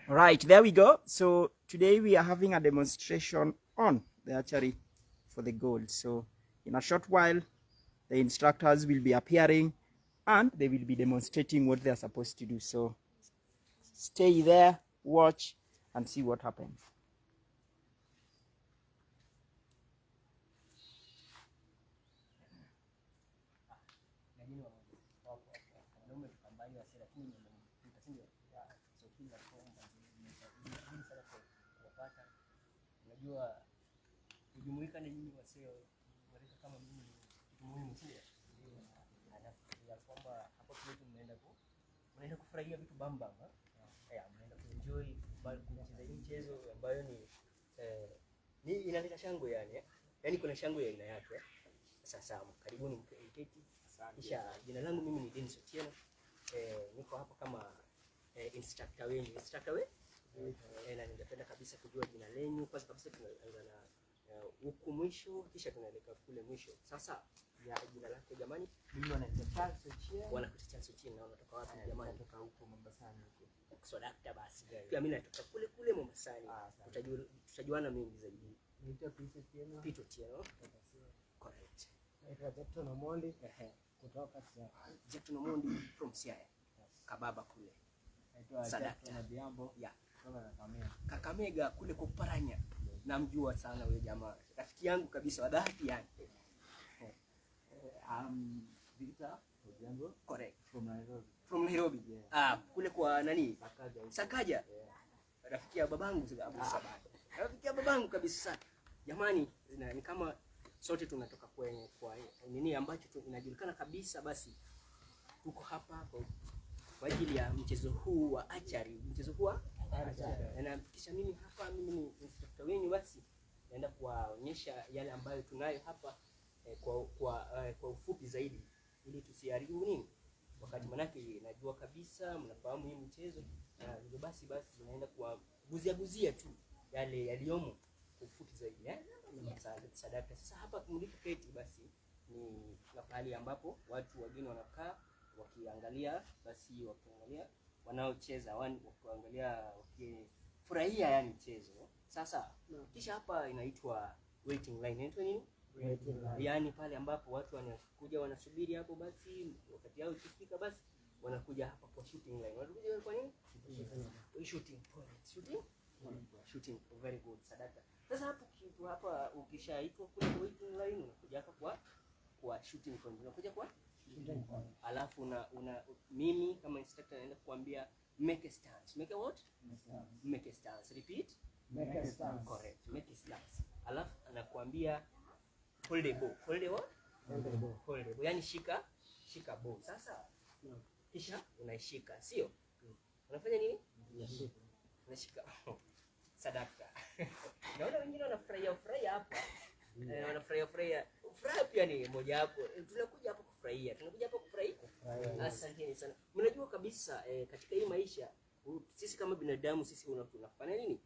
Right, there we go. So today we are having a demonstration on the archery for the gold. So in a short while, the instructors will be appearing and they will be demonstrating what they are supposed to do. So stay there, watch, and see what happens. Unajua kujumuika na nyinyi wasio walika kama mimi kitu muhimu sana. Ya kwamba hapo kwetu mnaenda kufurahia vitu bamba. Mnaenda kuenjoy kucheza hii mchezo ambayo ni inaleta shangwe yani. Yaani kuna shangwe ya aina yake. Sasa karibuni mketi. Kisha jina langu mimi ni Dennis Otieno. Niko hapa kama instructor wenu. Instructor we? Na ningependa kabisa kujua jina lenu. Kwanza kabisa tunaanza na huku mwisho kisha tunaelekea kule mwisho. Sasa ya jina lako jamani? Mimi wanaitwa Charles Otieno. Wanakuita Charles Otieno na unatoka wapi jamani? Natoka huko Mombasani huko. Sodakta basi. Pia mimi natoka kule Mombasani. Tutajuana mengi zaidi. Naitwa Peter Otieno. Peter Otieno. Correct. Naitwa Jepton Omondi kutoka Siaya. Jepton Omondi from Siaya. Kababa kule. Naitwa Sadakta Diambo. Yeah. Kutoka Kakamega. Kakamega kule kwa Paranya. Namjua sana wewe jamaa. Rafiki yangu kabisa wa dhati yani. Victor Otieno. Correct. From Nairobi. From Nairobi. Yeah. Kule kwa nani? Sakaja. Yeah. Rafiki ya babangu kabisa. Rafiki ya babangu kabisa. Jamani, ni kama sote tunatoka kwa nini ambacho inajulikana kabisa, basi tuko hapa kwa ajili ya mchezo huu wa archery. Mchezo huu wa archery. Na kisha mimi hapa mimi ni instructor wenu, basi naenda kuwaonyesha yale ambayo tunayo hapa kwa ufupi zaidi ili tusiharibu nini wakati, manake najua kabisa mnafahamu hii mchezo, na hivyo basi tunaenda kuwaguzia tu yale yaliomo kwa ufupi zaidi Sadakta. Sasa hapa mlipoketi basi ni pahali ambapo watu wageni wanakaa wakiangalia wanaocheza wakiangalia wakifurahia yani mchezo. Sasa kisha hapa inaitwa waiting line. Inaitwa nini? Waiting line. Yani pale ambapo watu wanakuja wanasubiri hapo, basi wakati yao ikifika basi wanakuja hapa kwa shooting line. Wanakuja kwa nini? Shooting point. Shooting. Very good Sadakta. Sasa hapo kitu hapa ukishaitwa kule waiting line unakuja hapa kwa shooting point. Unakuja kwa shooting point. Alafu mimi kama instructor naenda kukuambia make a stance. Make a what? Make a stance. Repeat. Make a stance. Correct. Make a stance. Alafu anakuambia hold a bow. Hold a what? Hold a bow. Hold a bow. Yani shika bow. Sasa kisha unaishika, sio? Unafanya nini? Unashika. Sadakta. Naona wengine wanafurahia hapa. Wanafurahia. Furaha pia ni moja hapo. Tunakuja hapa kufurahia. Asanteni sana. Mnajua kabisa katika hii maisha sisi kama binadamu sisi tunafanya nini?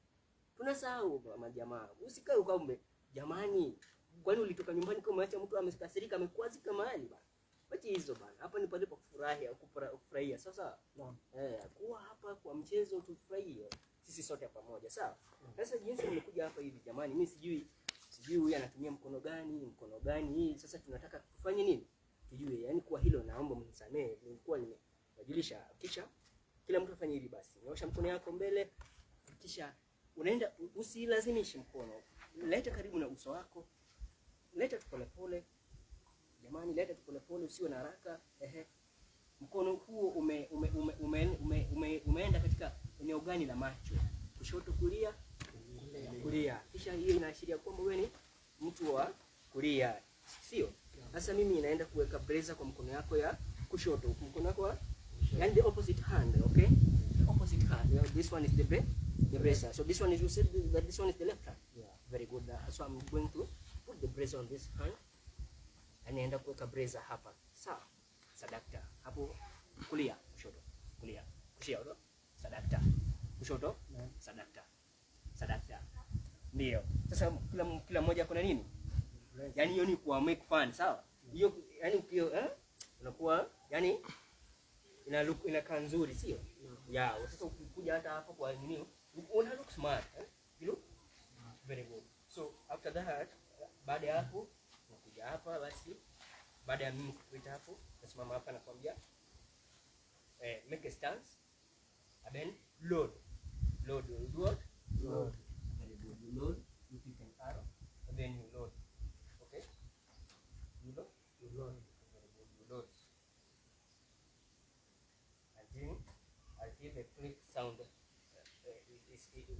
Tunasahau majamaa. Usikae ukaombe jamani, kwani ulitoka nyumbani kama acha mtu amekasirika amekwazika mahali bana. Wacha hizo bana. Hapa ni pale pa kufurahia. Sasa kuwa hapa kwa mchezo tufurahie sisi sote pamoja, sawa? Sasa jinsi mmekuja hapa hivi jamani, mimi sijui huyu anatumia mkono gani hii. Sasa tunataka tufanye nini? Tujue. Yani kwa hilo naomba mnisamee, nilikuwa nimewajulisha. Kisha kila mtu afanye hivi basi. Nyosha mkono yako mbele. Kisha unaenda, usilazimishe mkono. Leta karibu na uso wako. Leta tu polepole. Jamani, leta tu polepole, usiwe na haraka. Mkono huo umeenda katika eneo gani la macho? Kushoto, kulia? Kulia. Kisha hiyo inaashiria kwamba wewe ni mtu wa kulia, sio? Sasa mimi naenda kuweka bracer kwa mkono yako ya kushoto. Mkono wako and the opposite hand, okay? The opposite hand. This one is the bracer. So this one is, you said that this one is the left hand. Yeah. Very good. So I'm going to put the bracer on this hand. Anaenda kuweka bracer hapa. Sawa. Sadakta. Hapo kulia, kushoto. Kulia. Kushoto. Sadakta. Kushoto. Sadakta. Ndio. Sasa kila mmoja kuna nini? Yaani hiyo ni kwa make fun, sawa? Hiyo yani unakuwa yani inakaa nzuri, sio? Yeah, sasa ukikuja hata hapo kwa nini una look smart, you look very good. So after that, baada ya hapo nakuja hapa basi, baada ya mimi kupita hapo nasimama hapa nakwambia make a stance and then load you do what? Load. Very good. You load, you pick an arrow and then you load. Okay, you load. Very good. You load until the click sound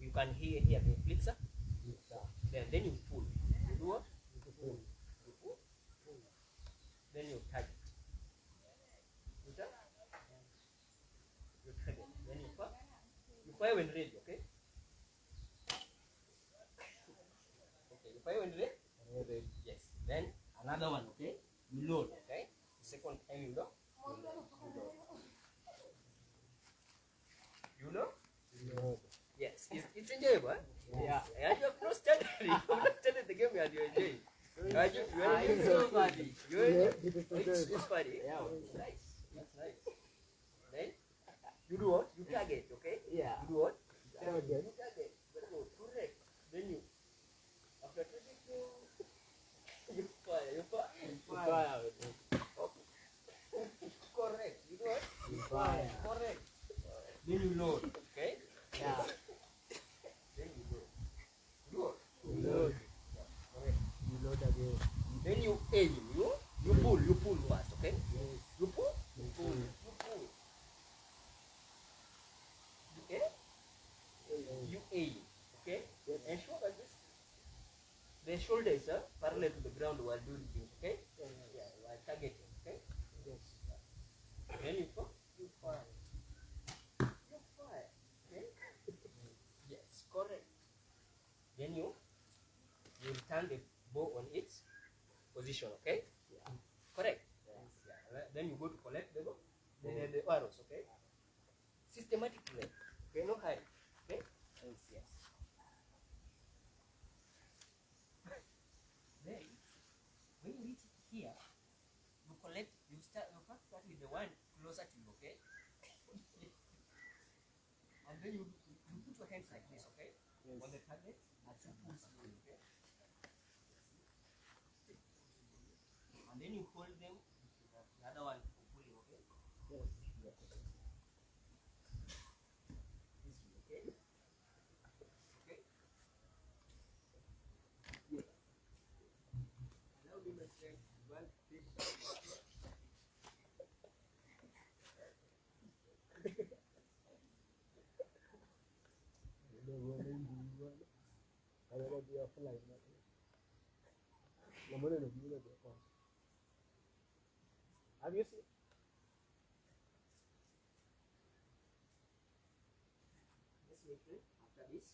you can hear here the click sound. Then you pull. You do what? You pull. Then you target. You target. Then you fire. You fire when ready, okay? Okay, you fire when ready? Yes. Then another one, okay? You load, okay? The second time you load. You know? Yes. It's enjoyable, huh? Yeah. And you have not started. You have not started the game and you enjoy it. It's so funny. It's funny. Yeah. It's nice. That's nice. Then you do what? You target, okay? Yeah. You do what? You target. Very good. Correct. Then you after targeting you fire. Fire. Correct. You do what? Fire. Correct. Then you load, okay? Yeah. Then you load. Load. Load. Correct. You load again. Then you aim. You pull first, okay? Yes. You pull. You pull. You pull. You aim. You aim, okay? Yes. Ensure that the shoulders are parallel to the ground while doing things, okay? Yeah, while targeting, okay? Yes. Then you go. You fire. You fire, okay? Yes, correct. Then you return the bow on its position, okay? Yeah. Correct. Yeah. Then you go to collect the bow, the arrows, okay? Systematically, okay? No hurry, okay? Yes. Then when you reach here, you collect. You first start with the one closer to you, okay? And then you put your hands like this, okay? Yes. On the target as you pull slowly, okay? And then you hold them with the other one for pulling, okay? Yes. This way, okay? Okay? Yeah. Now do my friend, one, big Have you seen? Let's make it after this.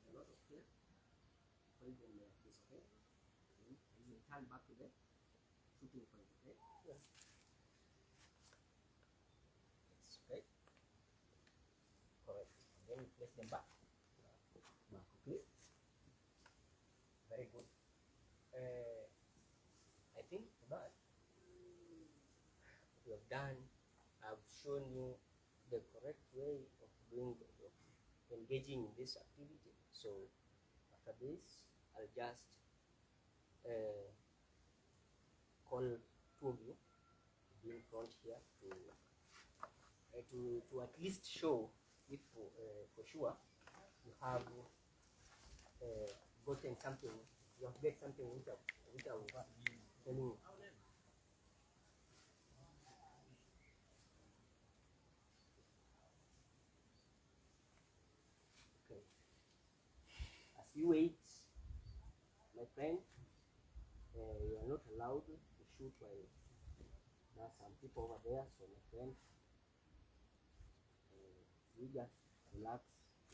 A lot of here. Hold them like this, okay? Then you turn back to the shooting point, okay? Yeah. Yes, okay? Correct. And then you place them back. Back, okay? Very good. I think for that, we have done, I've shown you the correct way of doing, of engaging in this activity. So after this, I'll just call two of you to be in front here to at least show if for sure you have gotten something, you have get something which I was telling you. Okay. As you wait, my friend, you are not allowed to shoot while there are some people over there. So my friend, you just relax,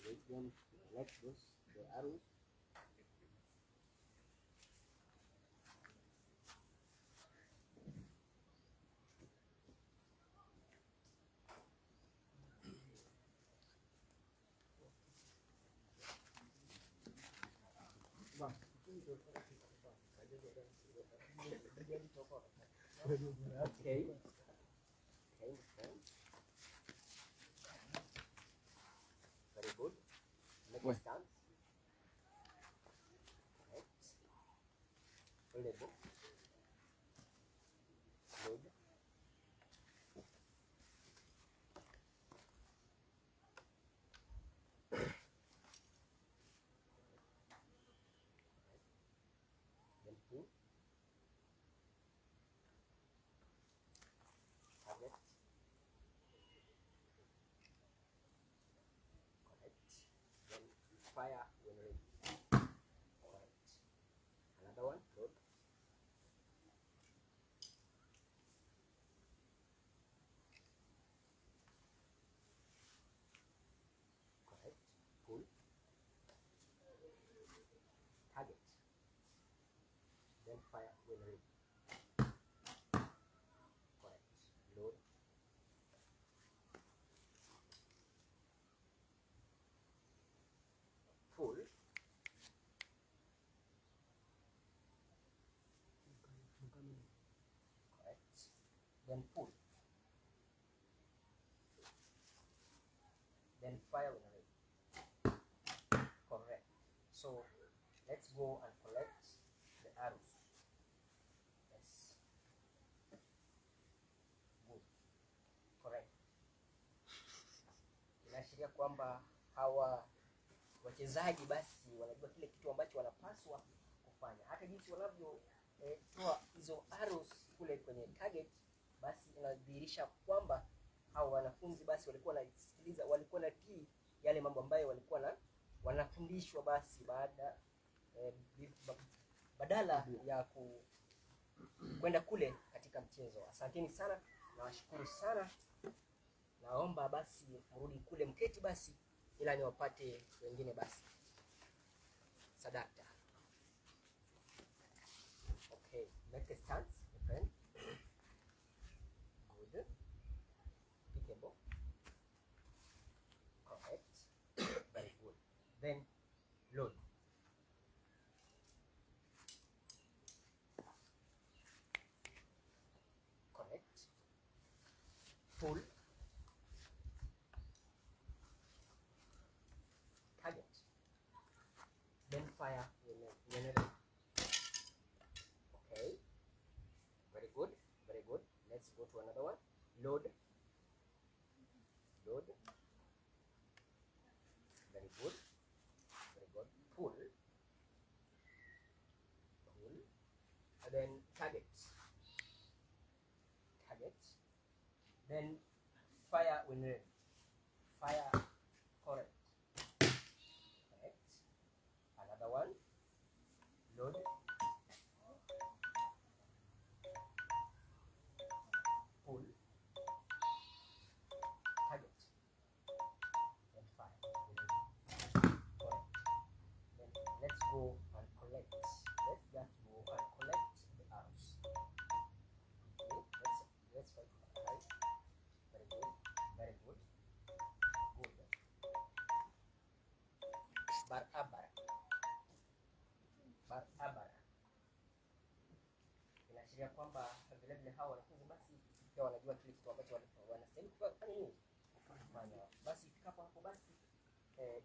wait them, collect the arrows. Okay. Okay, my friend. then pull, then fire when ready. Correct. So let's go and collect the arrows. Yes. Good. Correct. Inaashiria kwamba hawa wachezaji basi wanajua kile kitu ambacho wanapaswa kufanya. Hata jinsi wanavyo toa hizo arrows kule kwenye target, basi inadhihirisha kwamba hao wanafunzi basi walikuwa wanasikiliza, walikuwa natii yale mambo ambayo walikuwa wanafundishwa basi badala ya kwenda kule katika mchezo. Asanteni sana, nawashukuru sana. Naomba basi mrudi kule mketi basi ila niwapate wengine basi. Sadaka. Okay, make a stance, my friend. Good. Pickable. Correct. Very good. Then load. Correct. Pull. Target. Then fire whenever. Okay. Very good. Very good. Let's go to another one. Load. Load. Very good. Very good. Pull. Pull. And then target. Target. Then fire when ready. Fire. Correct. Correct. Another one. Load. Pull. Target. Then fire. Correct. Then let's go and collect. Let's just go and collect the arrows. Okay. Let's fight. Right. Very good. Very good. Good. Barabara. Barabara. Inaashiria kwamba vile vile hao wanafunzi basi pia wanajua kile kitu ambacho wanastahili kufanya nini? Kufanya. Basi ifikapo hapo basi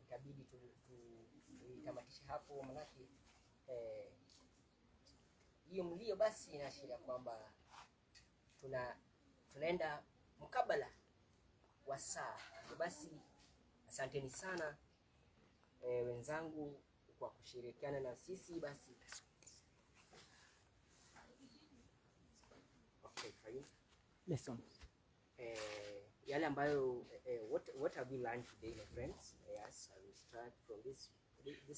itabidi tutamatishe hapo, manake hiyo mlio basi inaashiria kwamba tunaenda mkabala wa saa. Basi asanteni sana wenzangu kwa kushirikiana na sisi basi. Okay, fine. Lesson. Yale ambayo what have you learned today, my friends? Yes, I will start from this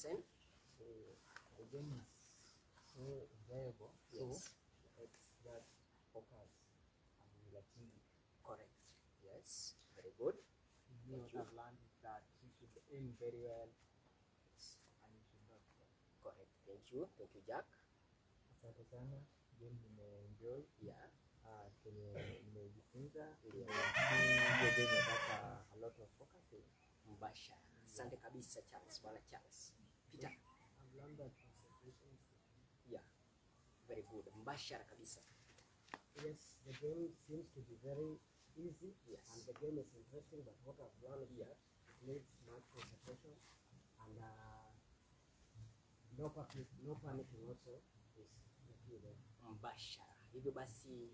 end. The game is so enjoyable. Yes. So it's that focus and will achieve it. Correct. Yes. Very good. What I've learned is that you should aim very well and you should not fail. Correct. Thank you. Thank you, Jack. Asante sana. Game nimeenjoy. Yeah. Nimejifunza. Ndio. Hiyo game inataka a lot of focus. Mbashara. Asante kabisa Charles, bwana Charles. Peter. I've learned that concentration is the key. Yeah. Very good. Mbashara kabisa. Yes, the game seems to be very easy. Yes. And the game is interesting, but what I've learned is that it needs much concentration and no panicking also is the key there. Mbashara. Hivyo basi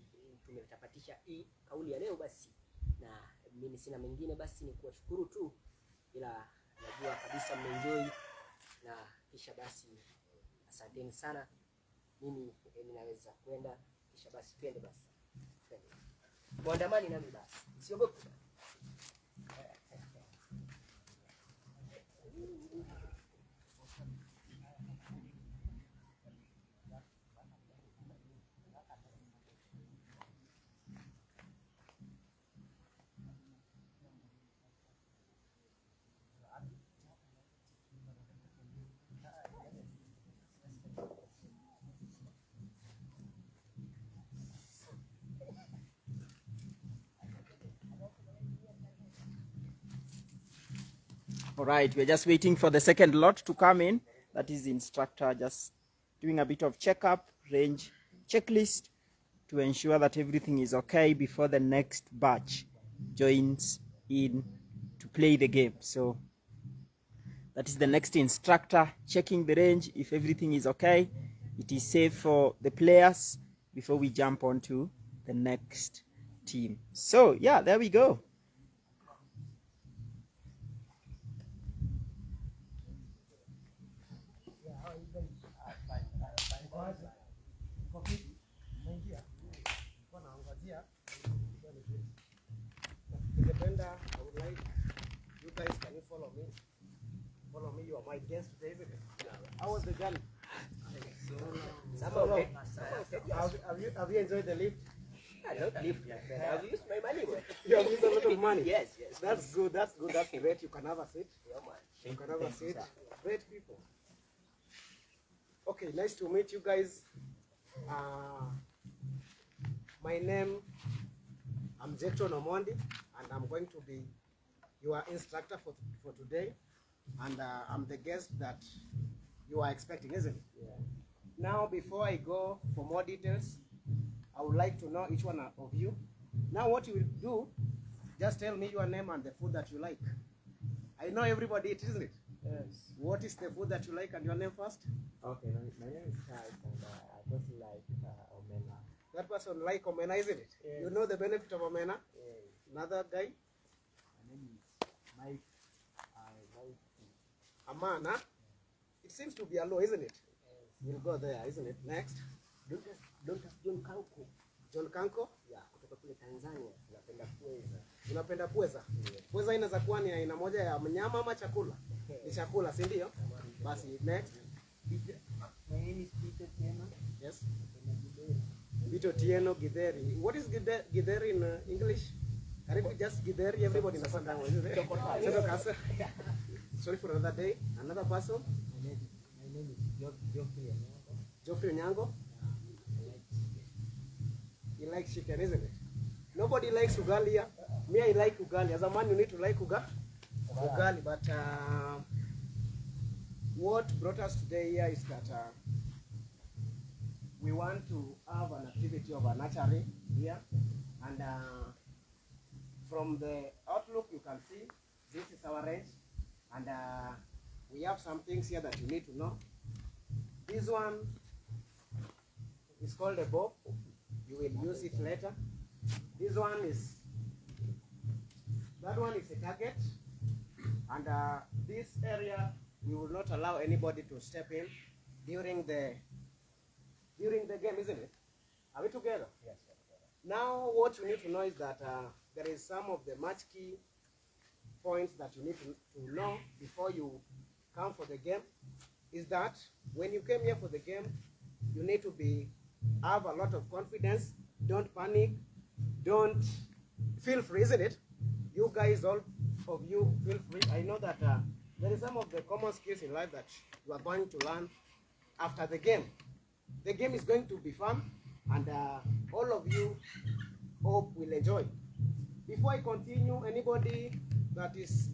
tumetapatisha hii kauli ya leo basi, na mimi sina mengine basi ni kuwashukuru tu, ila najua kabisa mmeenjoy, na kisha basi asanteni sana. Mimi ninaweza kwenda, kisha basi twende basi. Twende. Muandamani nami basi. Usiogope. All right, we're just waiting for the second lot to come in. That is the instructor just doing a bit of checkup, range checklist, to ensure that everything is okay before the next batch joins in to play the game. So that is the next instructor checking the range. If everything is okay, it is safe for the players before we jump on to the next team. So yeah, there we go. I would like you guys, can you follow me? Follow me, you are my guest today, isn't it? How was the journey? Okay. Have you enjoyed the lift? I don't live like that. I've used my money. You have used a lot of money. Yes. That's good, that's great. You can have a seat. Yeah, man. You can have a seat. Great people. Okay, nice to meet you guys. My name, I'm Jecton Omondi, and I'm going to be your instructor for today. And I'm the guest that you are expecting, isn't it? Yeah. Now, before I go for more details, I would like to know each one of you. Now, what you will do, just tell me your name and the food that you like. I know everybody eats, isn't it? Yes. What is the food that you like and your name first? Okay, my name is Charles, and I just like omena. That person like omena, isn't it? Yes. You know the benefit of omena? Yes. Another guy? My name is Mike. I like Amana. It seems to be a law, isn't it? We'll go there, isn't it? Next. Don't John Kanko. John Kanko. Yeah, kutoka kule Tanzania. Napenda pweza. Unapenda pweza? Yeah. Pweza inaweza kuwa ni aina moja ya mnyama ama chakula? Ni chakula, si ndio? Basi, next. My name is Peter Tema. Yes. Vito Tieno Githeri. What is Githeri in English? Karibu just Githeri, everybody knows that one, isn't it? Choto. Sorry for another day. Another person? My name is Geoffrey. Geoffrey Onyango. He likes chicken, isn't it? Nobody likes ugali here. Me, I like ugali. As a man, you need to like ugali. But what brought us today here is that we want to have an activity of an archery here. And from the outlook, you can see this is our range. And we have some things here that you need to know. This one is called a bow. You will use it later. This one is, that one is a target. And this area, we will not allow anybody to step in during the game, isn't it? Are we together? Yes. Now, what you need to know is that there is some of the match key points that you need to know before you come for the game. Is that when you came here for the game, you need to have a lot of confidence. Don't panic. Don't feel free, isn't it? You guys, all of you, feel free. I know that there is some of the common skills in life that you are going to learn after the game. The game is going to be fun, and all of you hope will enjoy. Before I continue, anybody that is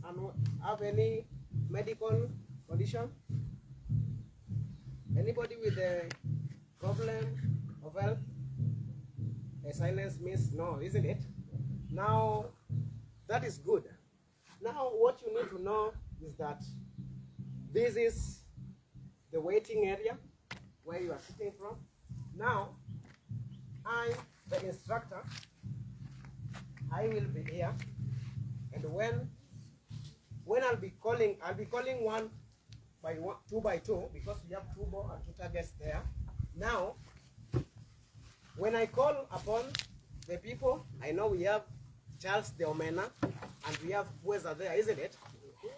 have any medical condition? Anybody with a problem of health? A silence means no, isn't it? Now, that is good. Now, what you need to know is that this is the waiting area where you are sitting from. Now, I, the instructor, I will be here, and when I'll be calling one by one, two by two, because we have two bow and two targets there. Now, when I call upon the people, I know we have Charles the Omena, and we have Pweza there, isn't it?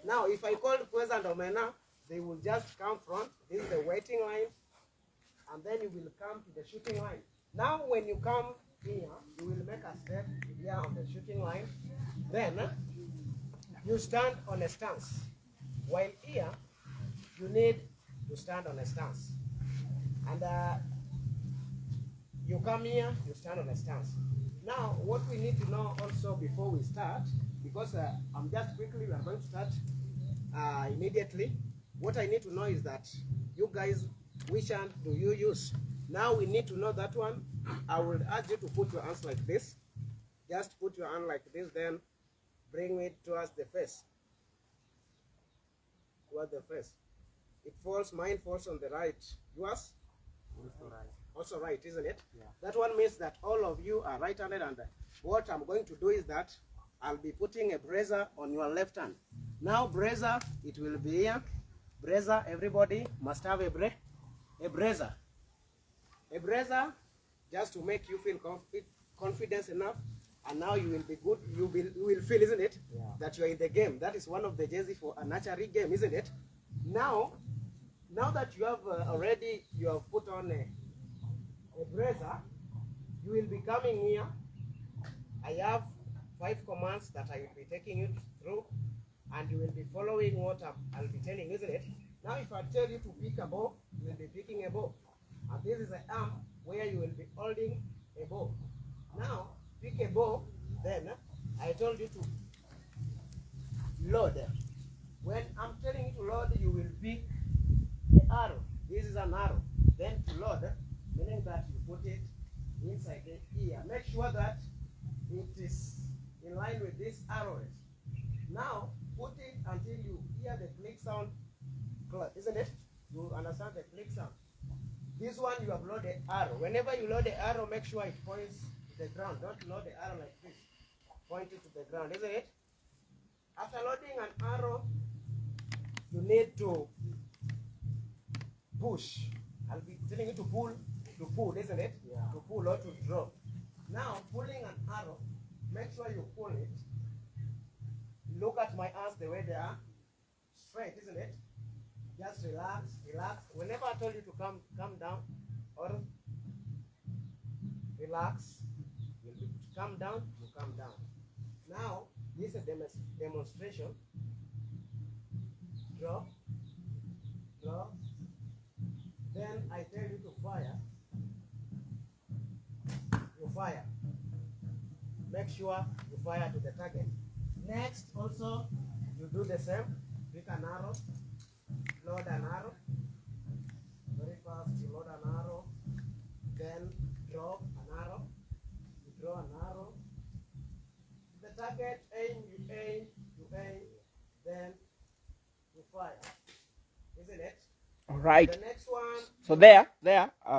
Now, if I call Pweza and Omena, they will just come front. This is the waiting line, and then you will come to the shooting line. Now, when you come here, you will make a step here on the shooting line. Then, you stand on a stance. While here, you need to stand on a stance. And you come here, you stand on a stance. Now, what we need to know also before we start, because I'm just quickly, we are going to start immediately. What I need to know is that you guys, which hand do you use? Now we need to know that one. I would ask you to put your hands like this. Just put your hand like this, then bring it towards the face. Towards the face. It falls, mine falls on the right. Yours? Also right. Also right, isn't it? Yeah. That one means that all of you are right-handed, and what I'm going to do is that I'll be putting a brazier on your left hand. Now brazier, it will be here. Brazier, everybody must have a brazier. A brazier, just to make you feel confidence enough, and now you will be good. You will feel, isn't it, Yeah. that you are in the game. That is one of the jerseys for an archery game, isn't it? Now that you have you have put on a brazier, you will be coming here. I have 5 commands that I will be taking you through, and you will be following what I'll be telling you, isn't it? Now if I tell you to pick a bow, you will be picking a bow. And this is an arm where you will be holding a bow. Now pick a bow, then I told you to load. When I'm telling you to load, you will pick the arrow. This is an arrow. Then to load, meaning that you put it inside the ear. Make sure that it is in line with this arrow. Now put it until you hear the click sound, isn't it? You understand the click sound. This one you have loaded arrow. Whenever you load the arrow, make sure it points to the ground. Don't load the arrow like this. Point it to the ground, isn't it? After loading an arrow, you need to push. I'll be telling you to pull, isn't it? Yeah. To pull or to draw. Now, pulling an arrow, make sure you pull it. Look at my hands the way they are. Straight, isn't it? Just relax, relax. Whenever I told you to come down or relax, you come down, you come down. Now, this is a demonstration. Draw, draw. Then I tell you to fire. You fire. Make sure you fire to the target. Next, also, you do the same. Pick an arrow, load an arrow. Very fast, you load an arrow. Then drop an arrow. You draw an arrow. The target, aim, you aim, then you fire. Isn't it? All right. The next one. So there,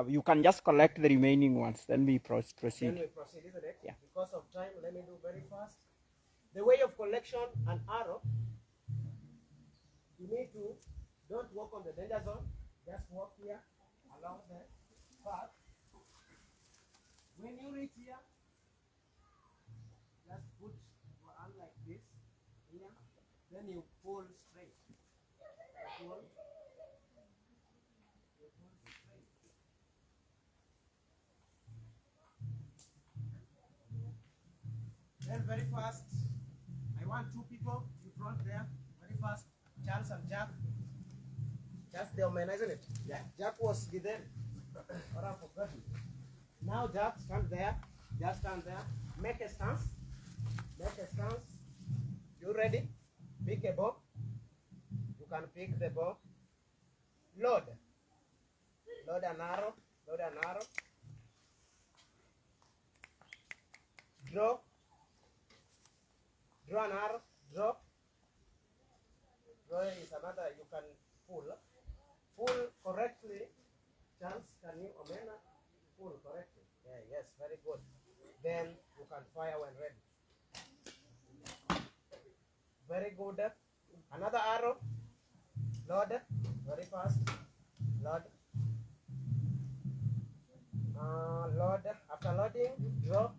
you can just collect the remaining ones. Then we proceed. Then we proceed, isn't it? Yeah. Because of time, let me do very fast. The way of collection, an arrow. You need to, don't walk on the danger zone. Just walk here along the path. When you reach here, just put your hand like this here. Then you pull straight. You pull. You pull straight. Then very fast. I want 2 people in front there. Very fast. Charles and Jack. That's the man, isn't it? Yeah. Jack was there. Or I forgot it. Now Jack, stand there. Just stand there. Make a stance. Make a stance. You ready? Pick a bow. You can pick the bow. Load. Load an arrow. Load an arrow. Draw. Draw an arrow. Draw. Draw is another, you can pull. Pull correctly. Chance, can you, Omena? Pull correctly. Yeah, yes, very good. Then you can fire when ready. Very good. Another arrow. Load. Very fast. Load. Load. After loading, draw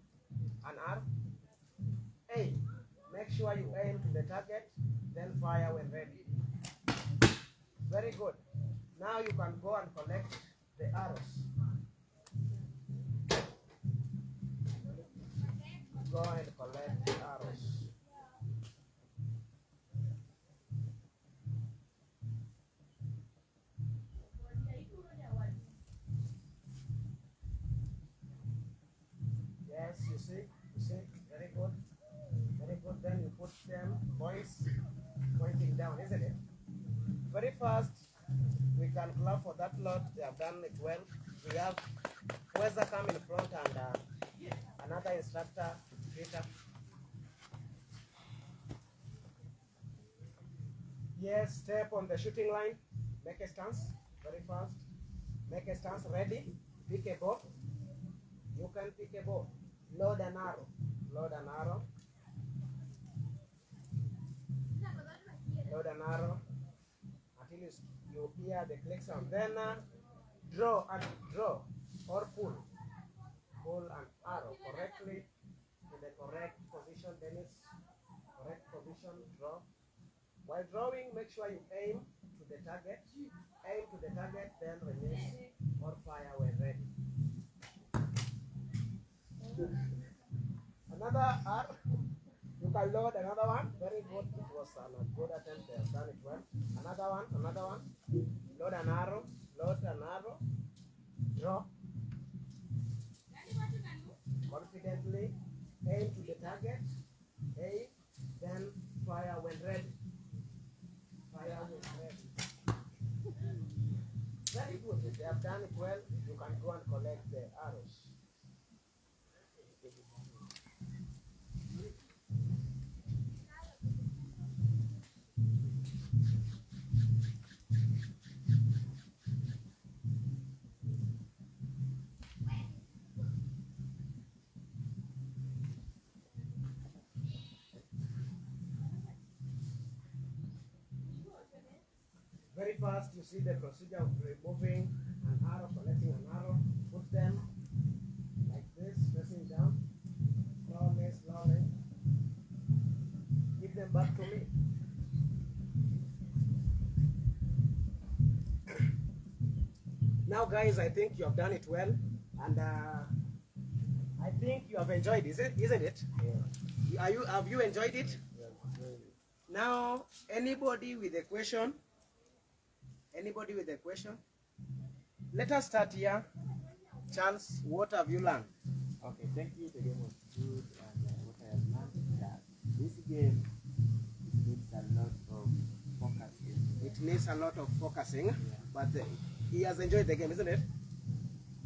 an arrow. Aim. Make sure you aim to the target, then fire when ready. Very good. Now you can go and collect the arrows. Go and collect the arrows. Yes, you see, very good. Very good. Then you put them, boys, pointing down, isn't it? Very fast. We can clap for that lot. They have done it well. We have Weza come in front and another instructor, Peter. Yes, step on the shooting line. Make a stance very fast. Make a stance ready. Pick a ball. You can pick a ball. Load an arrow. Load an arrow. Load an arrow until you hear the click sound. Then draw or pull. Pull an arrow correctly in the correct position. Then it's correct position. Draw. While drawing, make sure you aim to the target. Aim to the target, then release or fire when ready. Another arrow. You can load another one. Very good. It was a good attempt. They have done it well. Another one. Load an arrow. Draw. Confidently. Aim to the target. Aim. Then fire when ready. Fire when ready. Very good. They have done it well. You can go and collect the arrows. Very fast, you see the procedure of removing an arrow, collecting an arrow, put them like this, pressing down, slowly. Give them back to me. Now guys, I think you have done it well, and I think you have enjoyed it, isn't it? Yeah. Have you enjoyed it? Yeah. Now, anybody with a question? Anybody with a question? Let us start here. Charles, what have you learned? Okay, thank you. The game was good, and what I have learned is that this game needs a lot of focusing. It needs a lot of focusing, yeah. But he has enjoyed the game, isn't it?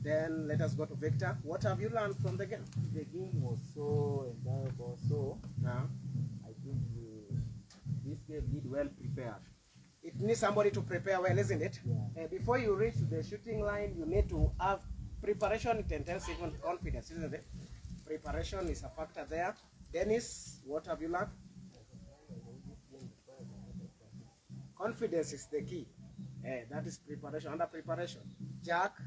Then let us go to Victor. What have you learned from the game? The game was so enjoyable, so I think this game needs well prepared. It needs somebody to prepare well, isn't it? Yeah. Before you reach the shooting line, you need to have preparation. It entails even confidence, isn't it? Preparation is a factor there. Dennis, what have you learned? Confidence is the key. That is preparation, under preparation. Jack,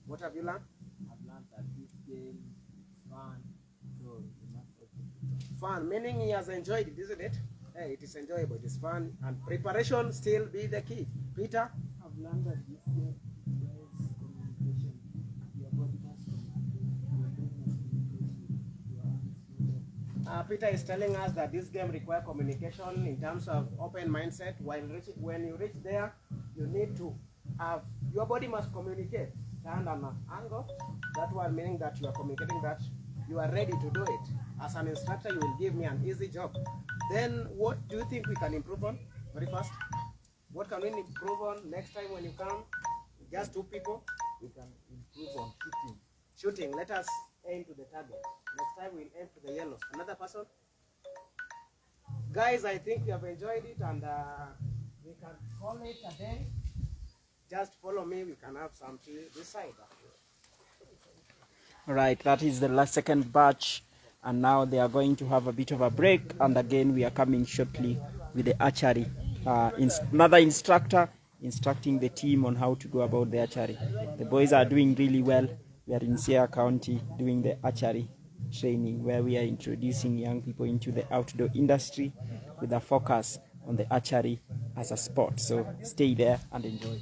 what have you learned? I've learned that this game is fun, so you must also fun, meaning he has enjoyed it, isn't it? It is enjoyable, it is fun, and preparation still be the key. Peter? I've learned that this game requires communication. Your body must communicate, your brain must communicate, your hands. Peter is telling us that this game requires communication in terms of open mindset. When you reach there, you need to have, your body must communicate. Stand on an angle. That one meaning that you are communicating that you are ready to do it. As an instructor, you will give me an easy job. Then what do you think we can improve on? Very fast. What can we improve on next time when you come? Just two people? We can improve on shooting. Shooting. Let us aim to the target. Next time we'll aim to the yellow. Another person? Guys, I think you have enjoyed it, and we can call it a day. Just follow me. We can have some tea this side. Right, that is the last second batch. And now they are going to have a bit of a break, and again we are coming shortly with the archery. Another instructor instructing the team on how to go about the archery. The boys are doing really well. We are in Siaya County doing the archery training, where we are introducing young people into the outdoor industry with a focus on the archery as a sport. So stay there and enjoy.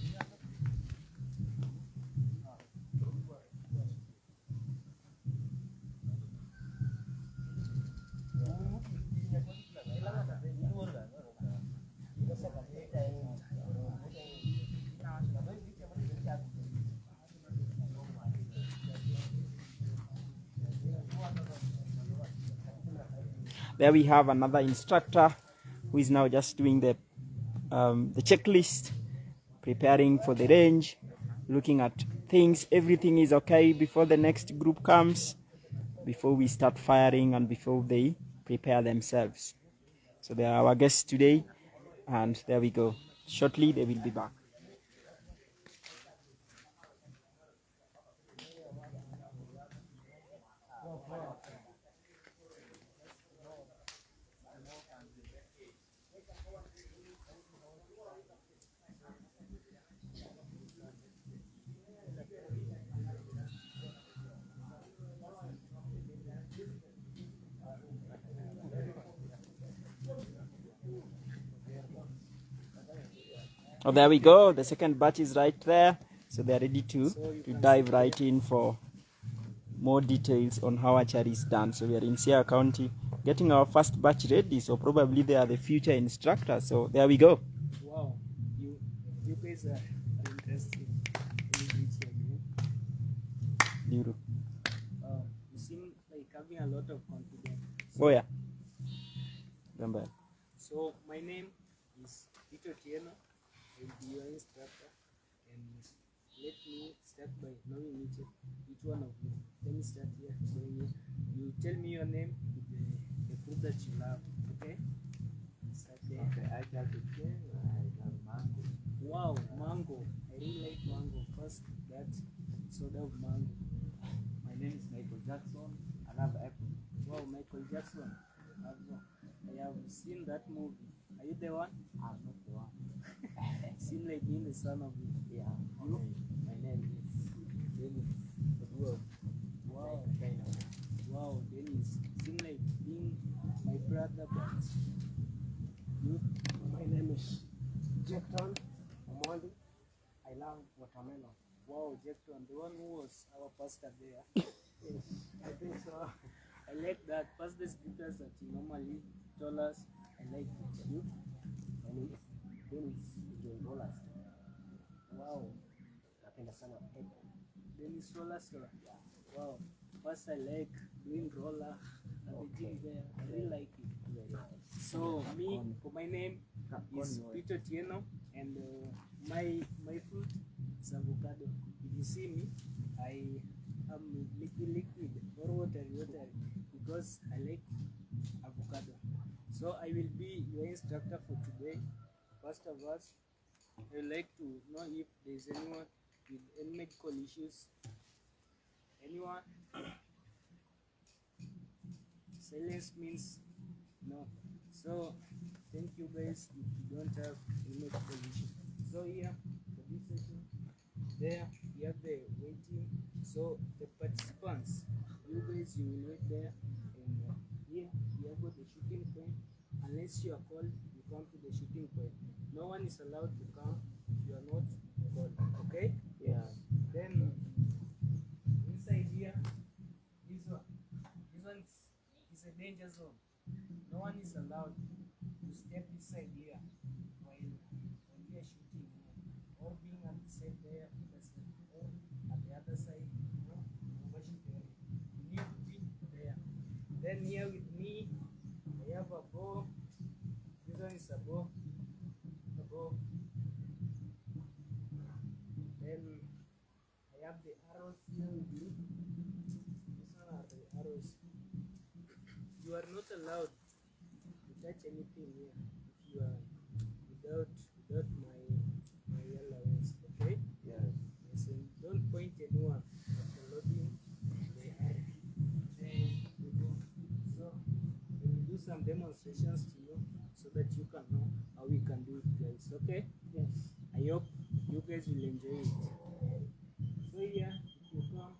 There we have another instructor who is now just doing the checklist preparing for the range, looking at things, everything is okay before the next group comes, before we start firing and before they prepare themselves. So they are our guests today, and there we go. Shortly they will be back. Oh, there we go. The second batch is right there. So they're ready to dive right in for more details on how archery is done. So we are in Siaya County getting our first batch ready. So probably they are the future instructors. So there we go. Wow, you guys are interesting. Beautiful. You seem like having a lot of confidence. Oh yeah. Remember. So my name is Peter Tieno. I will be your instructor, and let me start by knowing each one of you. Let me start here. You tell me your name with the fruit that you love. Okay? Start there. Okay, I got it. I love mango. Wow, mango. I really like mango. First, that's soda of mango. My name is Michael Jackson. I love apple. Wow, Michael Jackson. I have seen that movie. Are you the one? I'm not the one. Seem like being the son of it. Yeah. You? My name is Dennis. Wow. Wow, Dennis. Seem like being my brother, but you? My name is Jecton Omondi. I love watermelon. Wow, Jecton, the one who was our pastor there. Yes, I think so. I like that. Past the scriptures that you normally told us. I like it. You? My name is Dennis Rollers. Wow. Napenda sana apple. Dennis Roller. Yeah. Wow. First I like doing roller at the gym there. I really like it. So me, for my name is Peter Tieno, and my fruit is avocado. If you see me, I am liquid or watery because I like avocado. So I will be your instructor for today. First of all, I would like to know if there is anyone with any medical issues. Anyone? Silence means no. So thank you guys if you don't have any medical issue. So here for this session, there we have the waiting. So the participants, you guys you will wait there, and here we have got the shooting point. Unless you are called, you come to the shooting point. No one is allowed to come if you are not called. Okay? Yeah. Then inside here, this one is a danger zone. No one is allowed to step inside here while we are shooting here, or being at the side there, or at the other side, overshoot area. You need to be there. Then here with me, I have a bow. This one is a bow. Then I have the arrows here with me. These one are the arrows. You are not allowed to touch anything here if you are without my allowance. Okay? Yes. And don't point anyone after loading the arrow. Then we go. So we will do some demonstrations to you so that you can know how we can do it, guys. Okay? Yes. I hope you guys will enjoy it. So here, if you come,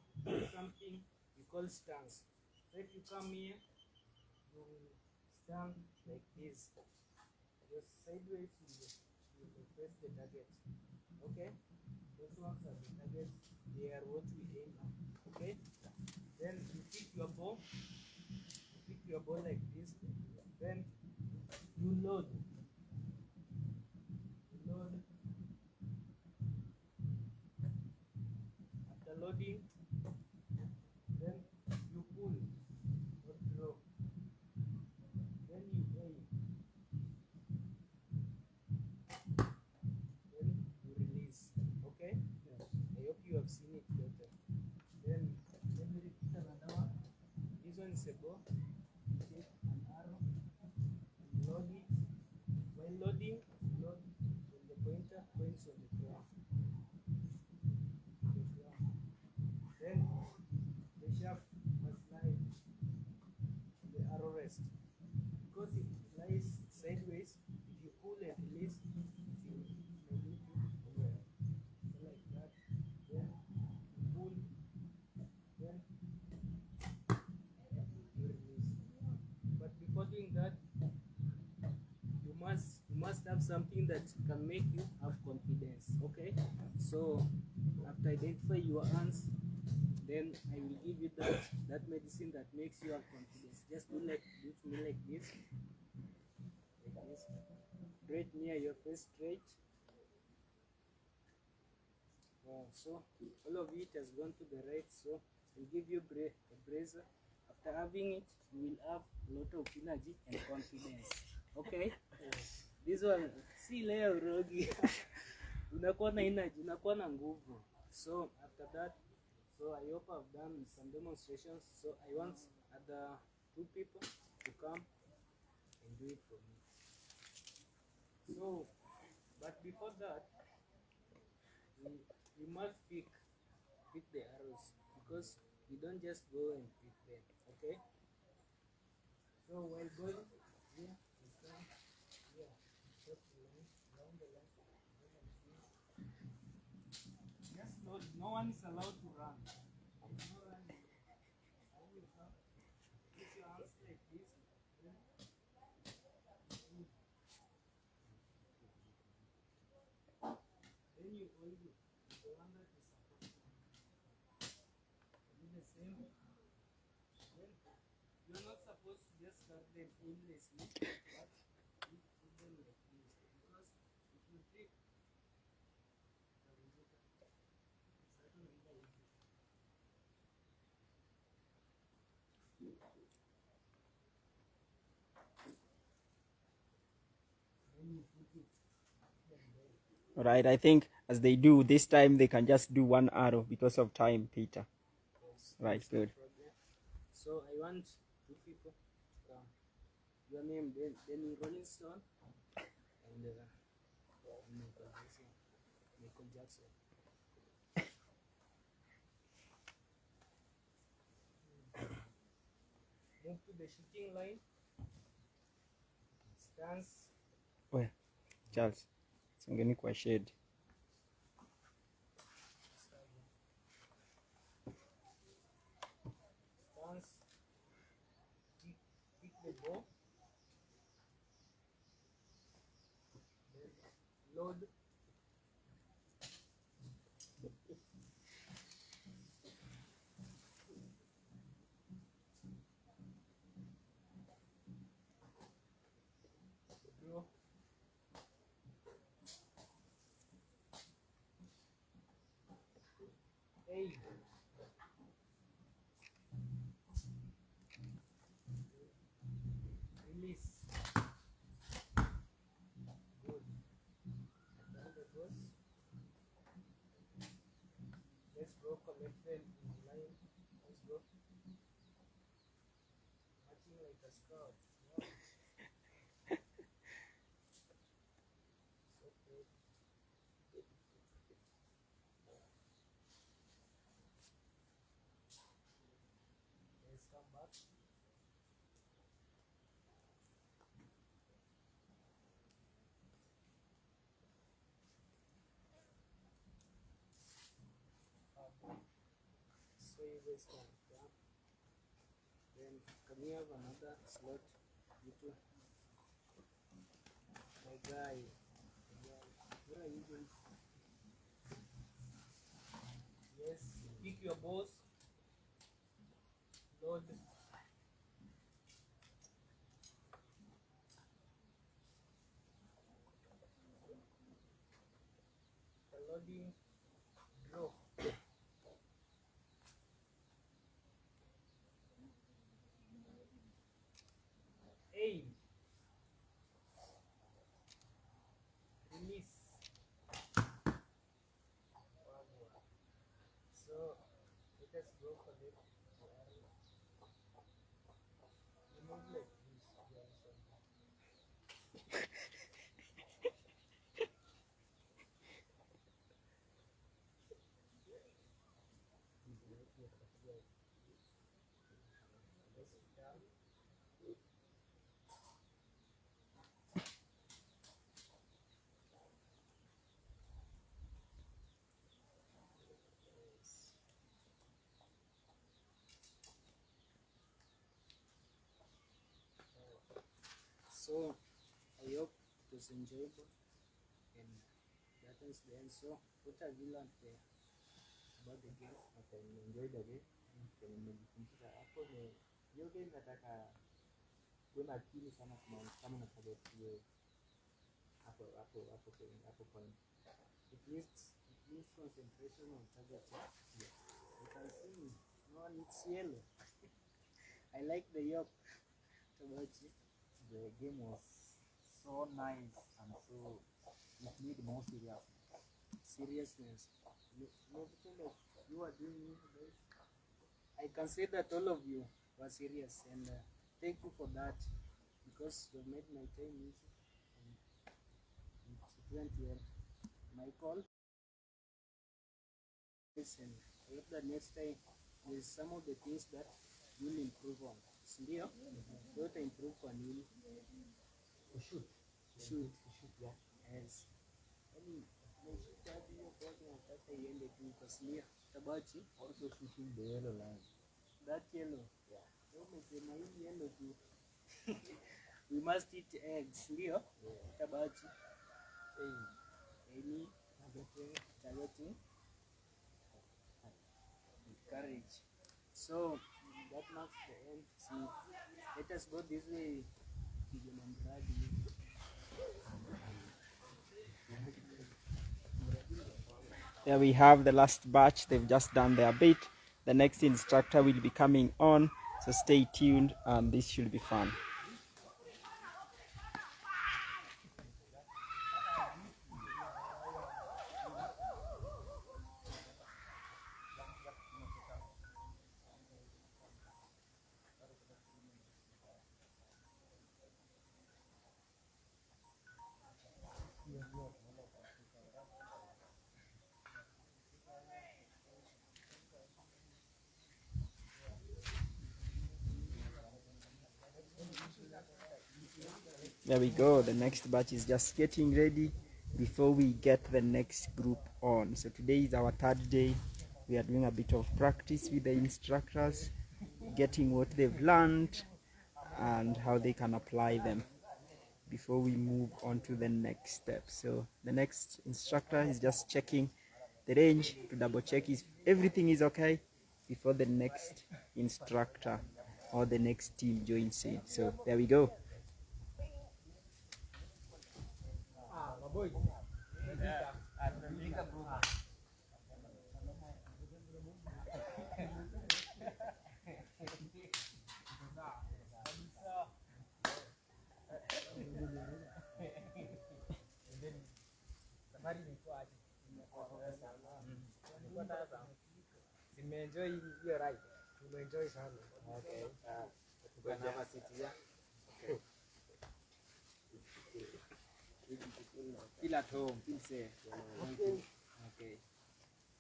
something we call stance. So if you come here, you will stand like this. Just sideways, you will press the target. Okay? Those ones are the targets. They are what we aim at. Okay? Then you pick your bow. You pick your bow like this. Then you load. After loading, then you pull or draw. Then you aim. Then you release. you have seen it better. Then let me repeat another one. This one is a bow. Take an arrow and load it. While loading, load when the pointer points on the ground. Then the shaft must lie on the arrow rest. Because if it lies sideways, if you pull and release, it will lead you over. So like that. Then you pull, then you release. But before doing that, you must have something that can make you have confidence. Okay? So after identify your hands, then I will give you that medicine that makes you have confidence. Just do me like this. Like this. Straight near your face, straight. So all of it has gone to the right. So I'll give you a bracer. After having it, you will have a lot of energy and confidence. Okay? This one, see leo rogi. Unakuwa na energy, unakuwa na nguvu. So after that, so I hope I've done some demonstrations. So I want other 2 people to come and do it for me. So, but before that, we must pick the arrows, because we don't just go and pick them. Okay? So while going here, we stand here, short the line, down the line, just load. No one is allowed to run. No running. I will have put your hands like this. Then you hold it. The one that is supposed to do the same. Then you're not supposed to just start them aimlessly, but you put them like this. Because if you flip, All right, I think as they do this time, they can just do 1 arrow because of time, Peter. yes, Right, good. So I want 2 people to come. Your name, then Rolling Stone, and Michael Jackson. Move to the shooting line. Stance. Where? Charles, songeni kwa shade. Stance. Pick the bow. Then load. Draw. Aim. Release. Good. Down the goes. Let's go collect them in line. Let's go. Marching like a scout. Wow. So good. Let's come back. So you guys can come. Then can we have another slot? You two. My guy. Where are you going? Yes. Pick your bows. Load. Loading. Draw. Aim. Release. Let's go for it. You move like this. So I hope it was enjoyable, and that is the end. So what have you learned there about the game? Okay, nimeenjoy the game. Nimejifunza hapo ni hiyo game nataka kuwe makini sana kama na target hiyo hapo point. It needs concentration on target. Yes. You can see no one it's yellow. I like the yolk. What about you? The game was so nice and so it need more Seriousness. Everything that you are doing, guys, I can say that all of you were serious, and thank you for that, because you made my time easy and it went well. Michael, listen, I hope that next time there's some of the things that you'll improve on. Ndio? Don't improve on you. shoot. Yeah. Yes. Nataka iende tu kwa snia. Tabachi. Also shooting the yellow line. That yellow. Yeah. Umesema hii yellow tu. We must eat eggs, ndio? Yeah. Tabachi. Hey. Targeting. Courage. So that marks the end. See, let us go this way. There we have the last batch. They've just done their bit. The next instructor will be coming on, so stay tuned and this should be fun. There we go, the next batch is just getting ready before we get the next group on. So today is our third day. We are doing a bit of practice with the instructors, getting what they've learned and how they can apply them before we move on to the next step. So the next instructor is just checking the range to double check if everything is okay before the next instructor or the next team joins in. So there we go. Nimeenjoy hiyo ride. Nimeenjoy sana. Okay. Tukana city ya. Okay. Feel at home, feel safe. Okay.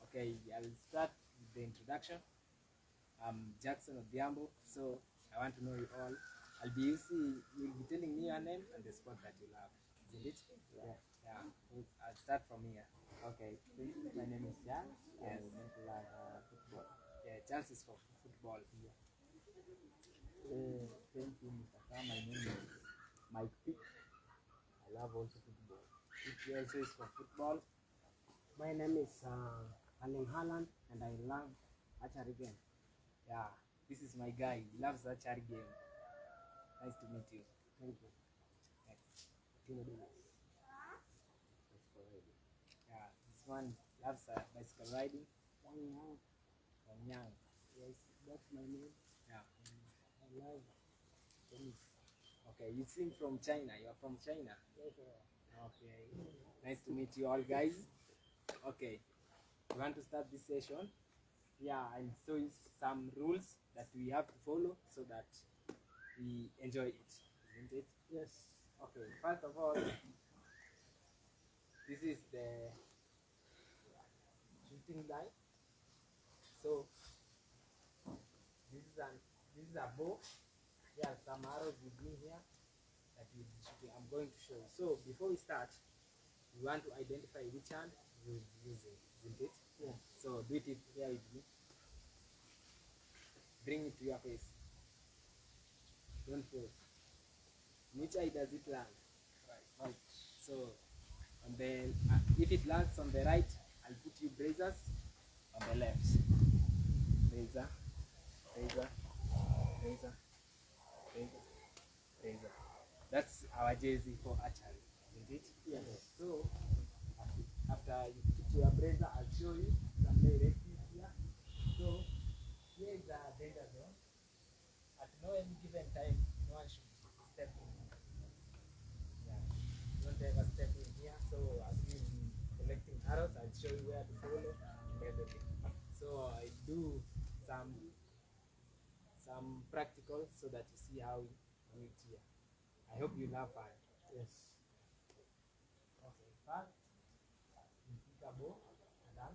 Okay, I'll start with the introduction. I'm Jackson Odhiambo, so I want to know you all. You'll be telling me your name and the sport that you love. Isn't it? Yeah. I'll start from here. Okay. My name is Jan. Yes. I meant to love football. Yeah, chances for football here. Thank you, Mr. Khan. My name is Mike Pick. I love also football. It also is for football. My name is Alan Haaland and I love archery game. Yeah, this is my guy. He loves the archery game. Nice to meet you. Thank you. Next. Tino. Yeah, this one loves bicycle riding. Young. Yes, that's my name. Yeah. I love tennis. Okay, you seem from China. You're from China. Yes, sir. Okay. Nice to meet you all, guys. Okay. We want to start this session. yeah, I'll show you some rules that we have to follow so that we enjoy it, isn't it? Yes. Okay, first of all, this is the shooting line. So this is a bow. There are some arrows within here that we'll be shooting. I'm going to show you. So before we start, we want to identify which hand we're using, isn't it? Yeah. So do it here with me. Bring it to your face. Don't force. Which eye does it land? Right. So on the if it lands on the right, I'll put you braces on the left. Bracer, bracer, bracer, bracer, bracer. That's our jersey for archery, isn't it? Yes. So after you put your bracer, I'll show you some directives here. So here is the danger zone. At no any given time, no one should step in. Yeah. Don't ever step in here. So as we collecting arrows, I'll show you where to follow and everything. So I do some practical so that you see how we do it here. I hope you have fun. Yes. Okay, first you pick a bow and an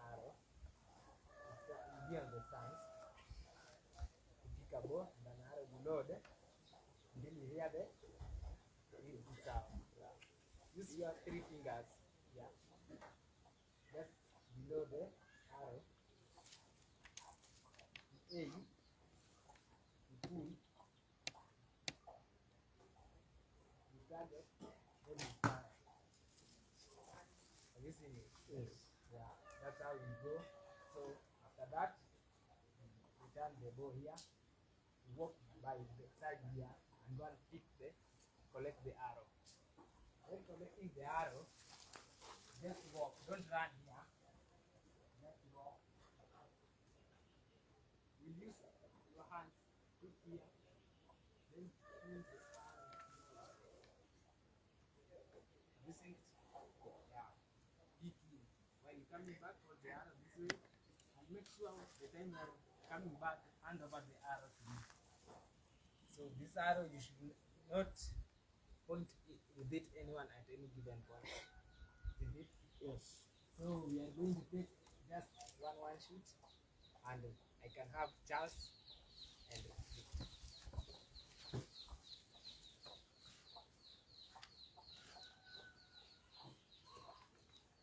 arrow. You be on the stance. You pick a bow and an arrow, you load it until you hear the sound. Use your 3 fingers. Yeah. Just below the arrow. You aim, you pull, you target, then you fire. Have you seen it? Yes. Yeah, that's how you go. So after that, you turn the bow here, you walk by the side here and go and collect the arrow. When collecting the arrow, just walk, don't run here. Just walk. You use your hands, put here, then pull the arrow. This is yeah. Be keen. While you're coming back for the arrow this way, and make sure the time you're coming back, hand over the arrow to me. So this arrow you should not point with it anyone at any given point. Is it? Yes. So we are going to take just one shoot, and I can have Charles and Victor.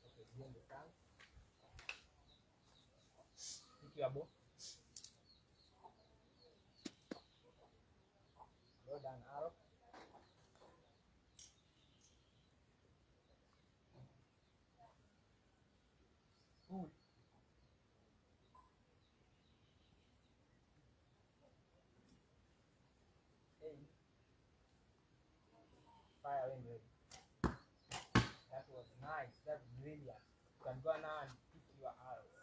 Okay, you understand? Pick your bow. Load an arrow. Pull. Aim. Fire when ready. That was nice. That's brilliant. You can go now and pick your arrows.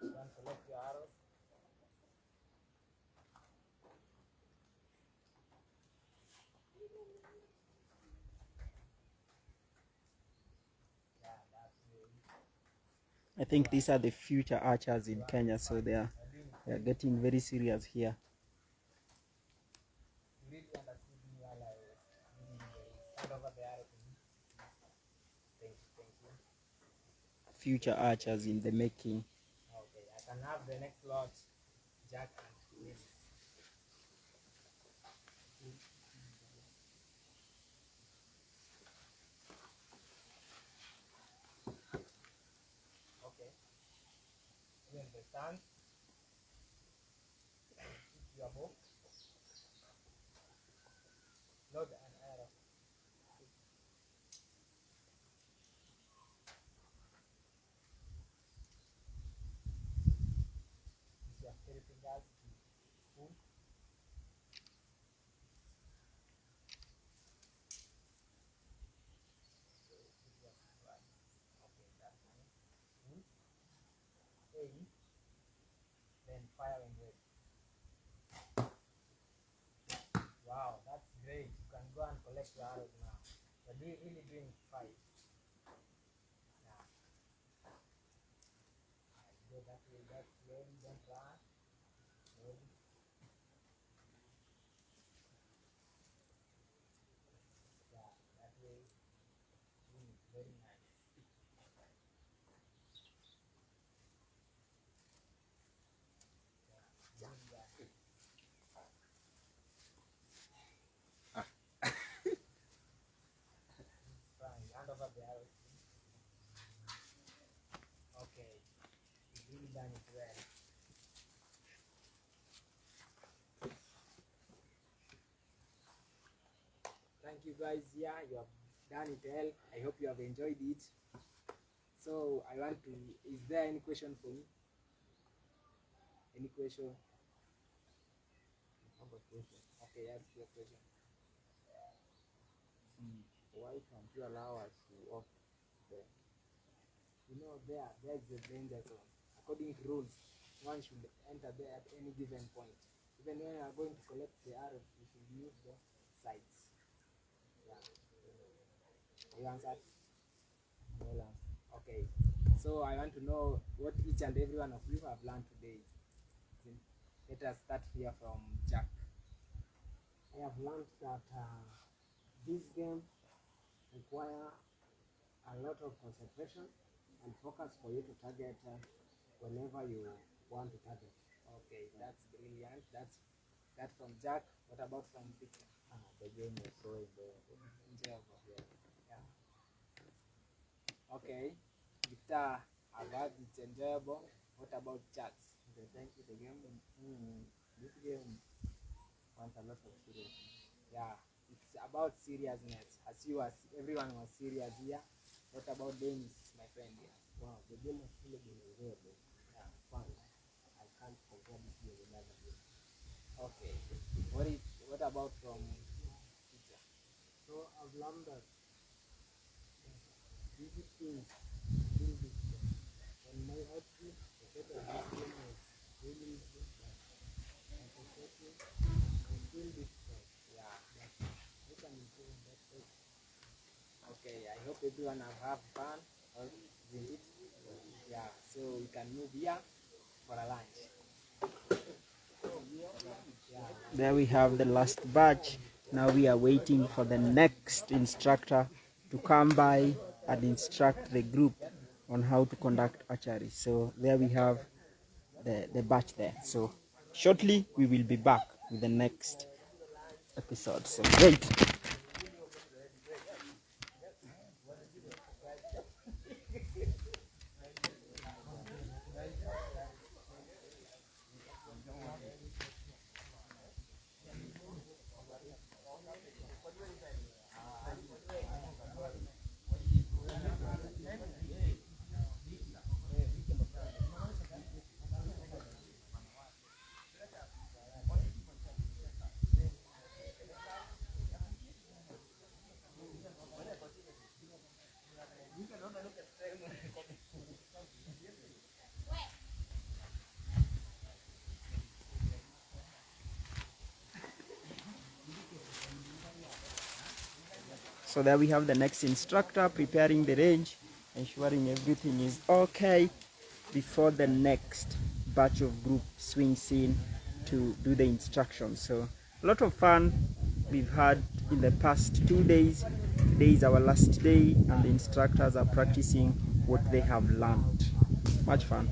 You can collect your arrows. Yeah, that's really I think these are the future archers in Kenya, so they are getting very serious here. you really understood me while I was doing the hand over the arrow to me. Thank you. Future archers in the making. Okay, I can have the next lot, Jack and Willis. Okay. You understand? Pick your bow. Load an arrow. Use your 3 fingers to pull. Okay, that's fine. Pull. Aim. Then fire when ready. Wow, that's great. You can go and collect your arrows now. You're really doing fine. Yeah. Go that way, that's Ready, don't run. Ready. Yeah, that way. Very nice. Fine. Hand over the arrows. Okay. You've really done it well. Thank you guys. Yeah, you have done it well. I hope you have enjoyed it. So I want to, is there any question for me? Any question? I have a question. Okay, ask your question. Why can't you allow us to walk there? You know, there's the danger zone. According to rules, one should enter there at any given point. Even when you are going to collect the arrows, you should use the sides. Yeah. You answered? Well answered. Okay. So I want to know what each and every one of you have learned today. Let us start here from Jack. I have learned that this game require a lot of concentration and focus for you to target whenever you want to target. Okay, that's brilliant. That's from Jack. What about from Victor? The game was so enjoyable. Yeah. Okay, Victor, I've heard it's enjoyable. What about Chats? Okay, thank you. The game, this game wants a lot of seriousness. Yeah, it's about seriousness. As you as everyone was serious here. What about Dennis, my friend here? Wow, the game has really been enjoyable. Yeah. Fun. I can't compare this game with another game. Okay. What about from Peter? So I've learned that easy things do this. On my outfit, I said that this game was really easy, but unfortunately, I feel difficult. Yeah. But I can improve that way. Okay, I hope everyone have fun. Isn't it? Yeah, so we can move here for a lunch. Yeah. There we have the last batch. Now we are waiting for the next instructor to come by and instruct the group on how to conduct archery. So there we have the batch there. So shortly we will be back with the next episode. So wait. So there we have the next instructor preparing the range, ensuring everything is okay before the next batch of group swings in to do the instructions. So a lot of fun we've had in the past 2 days. Today is our last day and the instructors are practicing what they have learned. Much fun.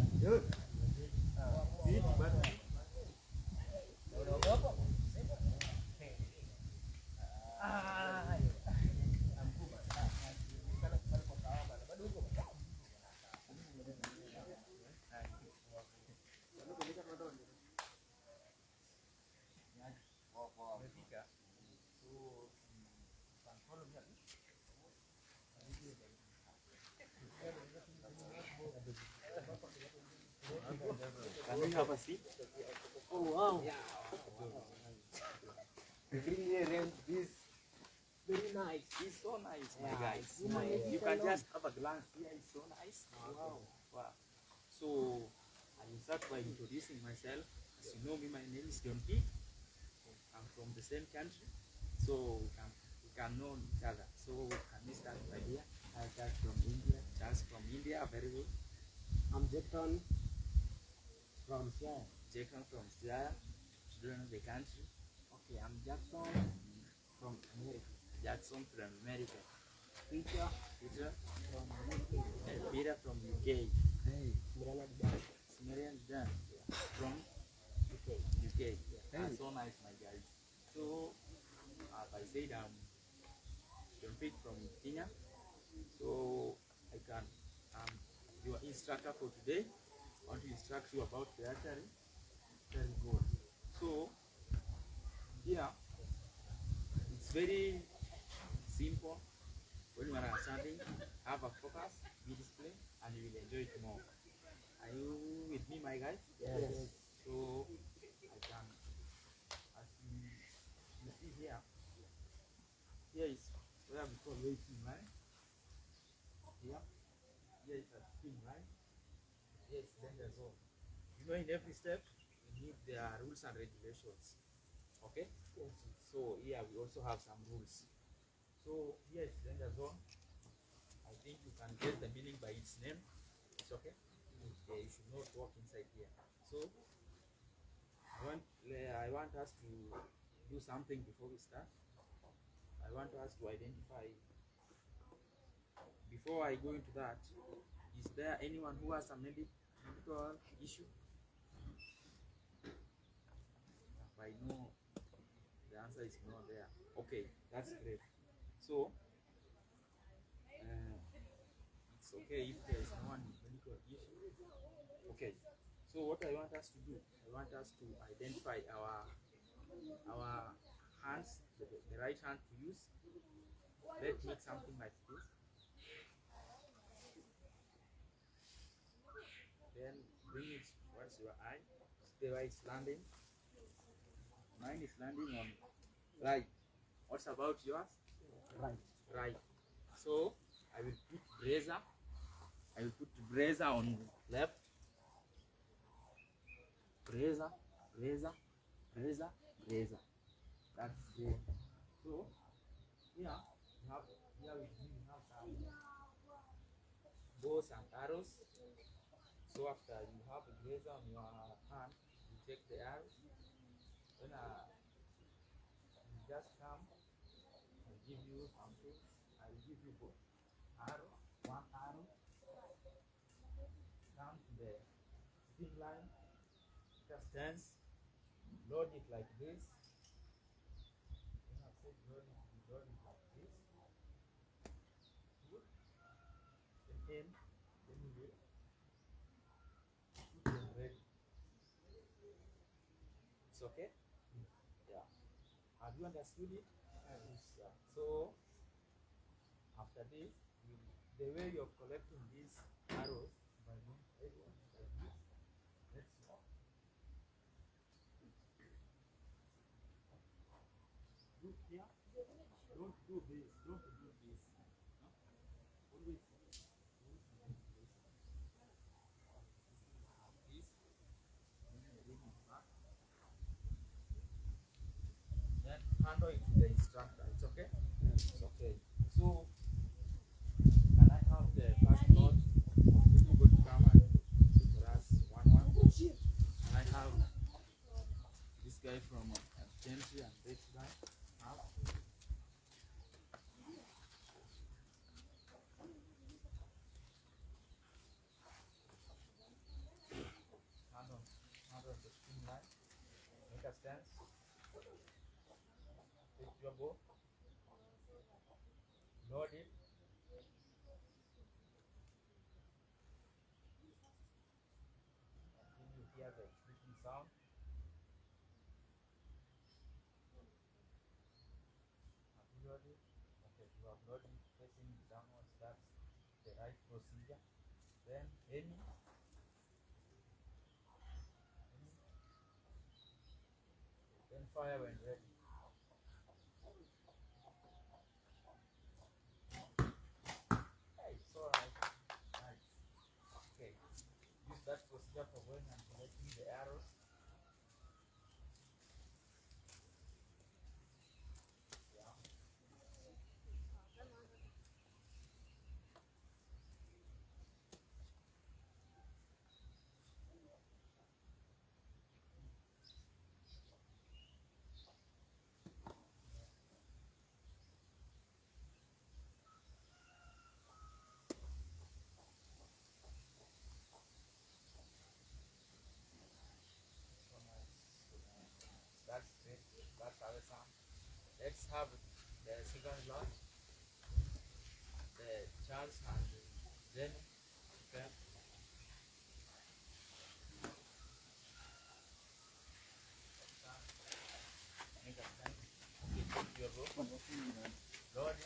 Can we have a seat? Oh wow! Yeah. The green range is Very nice. it's so nice, my Yeah, guys. it's nice. You can just have a glance here. It's so nice. Wow. Wow. So I will start by introducing myself. As you know me, my name is John P. I'm from the same country, so we can know each other. So can we start by here? I Charles from India. Charles from India, very good. I'm Jecton. From Siaya. Jackson from Siaya. Do you know the country? Okay, I'm Jackson from America. Jackson from America. Peter Peter. from UK. Peter from UK. Hey. Mirana Dubai. Marian Dan from UK. UK. So nice, my guys. So, as I said, I'm Pete from Kenya. So, I can, your instructor for today. I want to instruct you about the archery. Very good. So, here, it's very simple. When you are starting, have a focus, be disciplined, and you will enjoy it more. Are you with me, my guys? Yes. So, I can, as you see here, here is where we call waiting line. Here is a spin line. Here is danger zone. You know, in every step, you need there are rules and regulations. Okay? Yes. So here we also have some rules. So here is danger zone. I think you can get the meaning by its name. It's okay? Yeah, you should not walk inside here. So I want us to do something before we start. I want us to identify. Before I go into that, is there anyone who has a medical issue? I know the answer is no there. Okay, that's great. So it's okay if there is no one with medical issue. Okay. So what I want us to do, I want us to identify our hands, the right hand to use. Let's make something like this. Then bring it towards your eye. The way it's landing. Mine is landing on right. What's about yours? Right. Right. So I will put brazier. I will put brazier on left. Brazier, brazier, brazier, brazier. That's it. So here we have some bows and arrows. So after you have a brazier on your hand, you take the arrow. When you just come, I'll give you something. I'll give you both arrow, one arrow. Come to the spin line. Just stance. Load it like this. When I said load it, you load it like this. Good. Then you will put them ready. It's okay? Yeah. Have you understood it? Yes. Yeah. So after this, the way you're collecting these arrows by one everyone like this. Let's walk. Look here. Don't do this. Don't do this. No? Always do this. This. Then bring it back. Then handle it to the instructor. It's okay? It's okay. So can I have the first note? People go to come and for us 1-1. And I have this guy from Archery and this guy. Hand on the spin line. Make a stance. Take your bow. Load it. Until you hear the clicking sound. Have you loaded? Okay, you have loaded facing downwards. That's the right procedure. Then aiming. Then fire when ready. Hey, it's alright. Nice. Okay. Use that procedure for going and collecting the arrows. Yeah. Charles and Jenny. Okay. Make a sense. Okay, thank you, bro. Lord.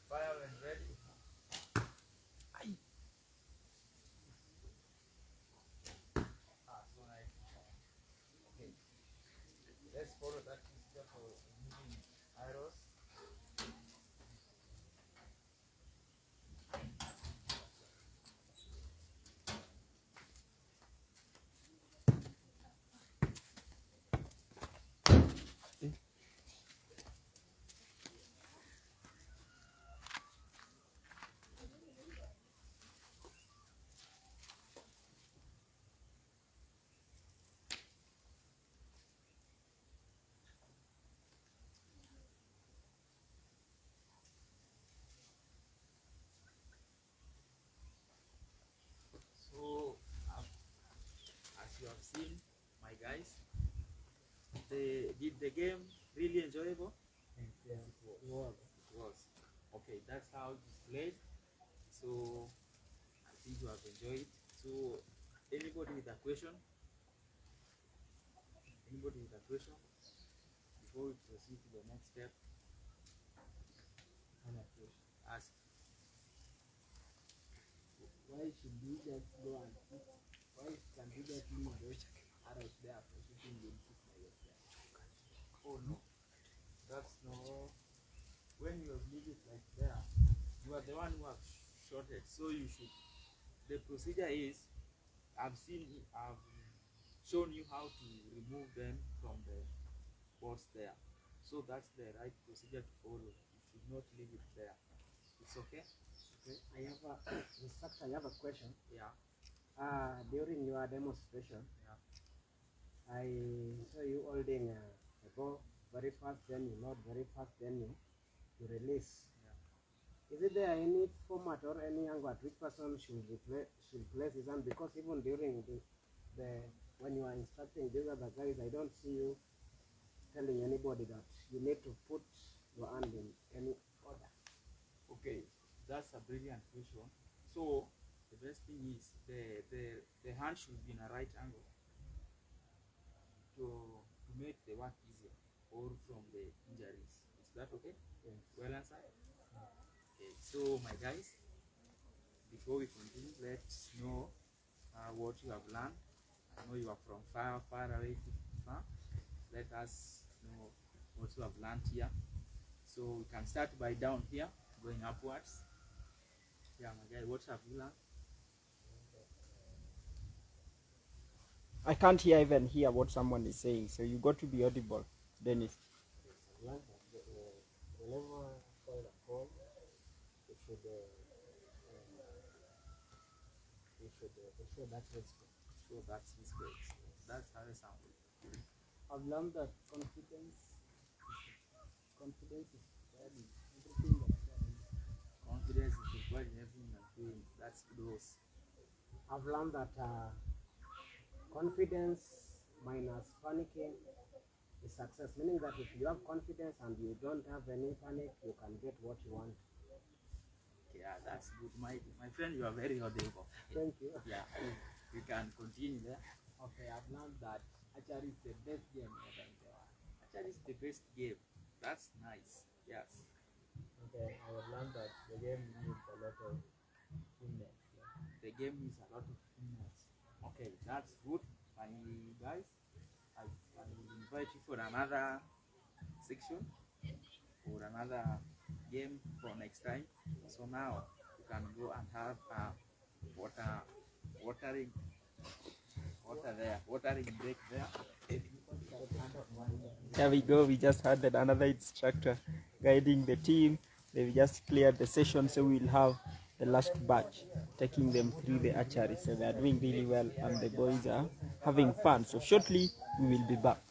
Fire and ready. So nice. Okay. Let's follow that step for moving arrows. So, as you have seen, my guys, did the game really enjoyable? Yeah, it was. It was. Okay, that's how it is played. So, I think you have enjoyed it. So, anybody with a question? Anybody with a question? Before we proceed to the next step, ask. Why should we just go and shoot? Why can we just leave those arrows there for shooting the insect like that? Oh no, that's no. When you leave it like there, you are the one who have shot it. So you should. The procedure is, I've shown you how to remove them from the boards there. So that's the right procedure to follow. You should not leave it there. It's okay. Okay. I have a instructor. I have a question. Yeah. During your demonstration, Yeah. I saw you holding a ball very fast, then you load very fast, then you release. Yeah. Is it there any format or any angle at which person should place his hand? Because even during the when you are instructing these other guys, I don't see you telling anybody that you need to put your hand in any order. Okay, that's a brilliant question. So the best thing is the hand should be in a right angle to make the work easier or from the injuries. Is that okay? Yes. Well answered. Okay, so my guys, before we continue, let's know what you have learned. I know you are from far away. Let us know what you have learned here. So we can start by down here, going upwards. Yeah, my guy, what have you learned? I can't even hear what someone is saying, so you got to be audible, Dennis. Whenever call a call, you should show that respect. So that's respect. That's how it sounds. I've learned that confidence is required in everything that you are doing. Confidence is required in everything you're doing. That's close. I've learned that confidence minus panicking is success, meaning that if you have confidence and you don't have any panic, you can get what you want. Yeah, that's good. My friend, you are very audible. Thank you. Yeah, we can continue there. Okay, I've learned that Archery is the best game ever in the world. Archery is the best game. That's nice. Yes. Okay, I have learned that the game needs a lot of teammates. Yeah. The game needs a lot of teammates. Okay, that's good. My guys, I will invite you for another section or another game for next time. So now you can go and have watering break there. There we go. We just had another instructor guiding the team. They've just cleared the session, so we'll have the last batch taking them through the archery. So they are doing really well, and the boys are having fun. So shortly we will be back.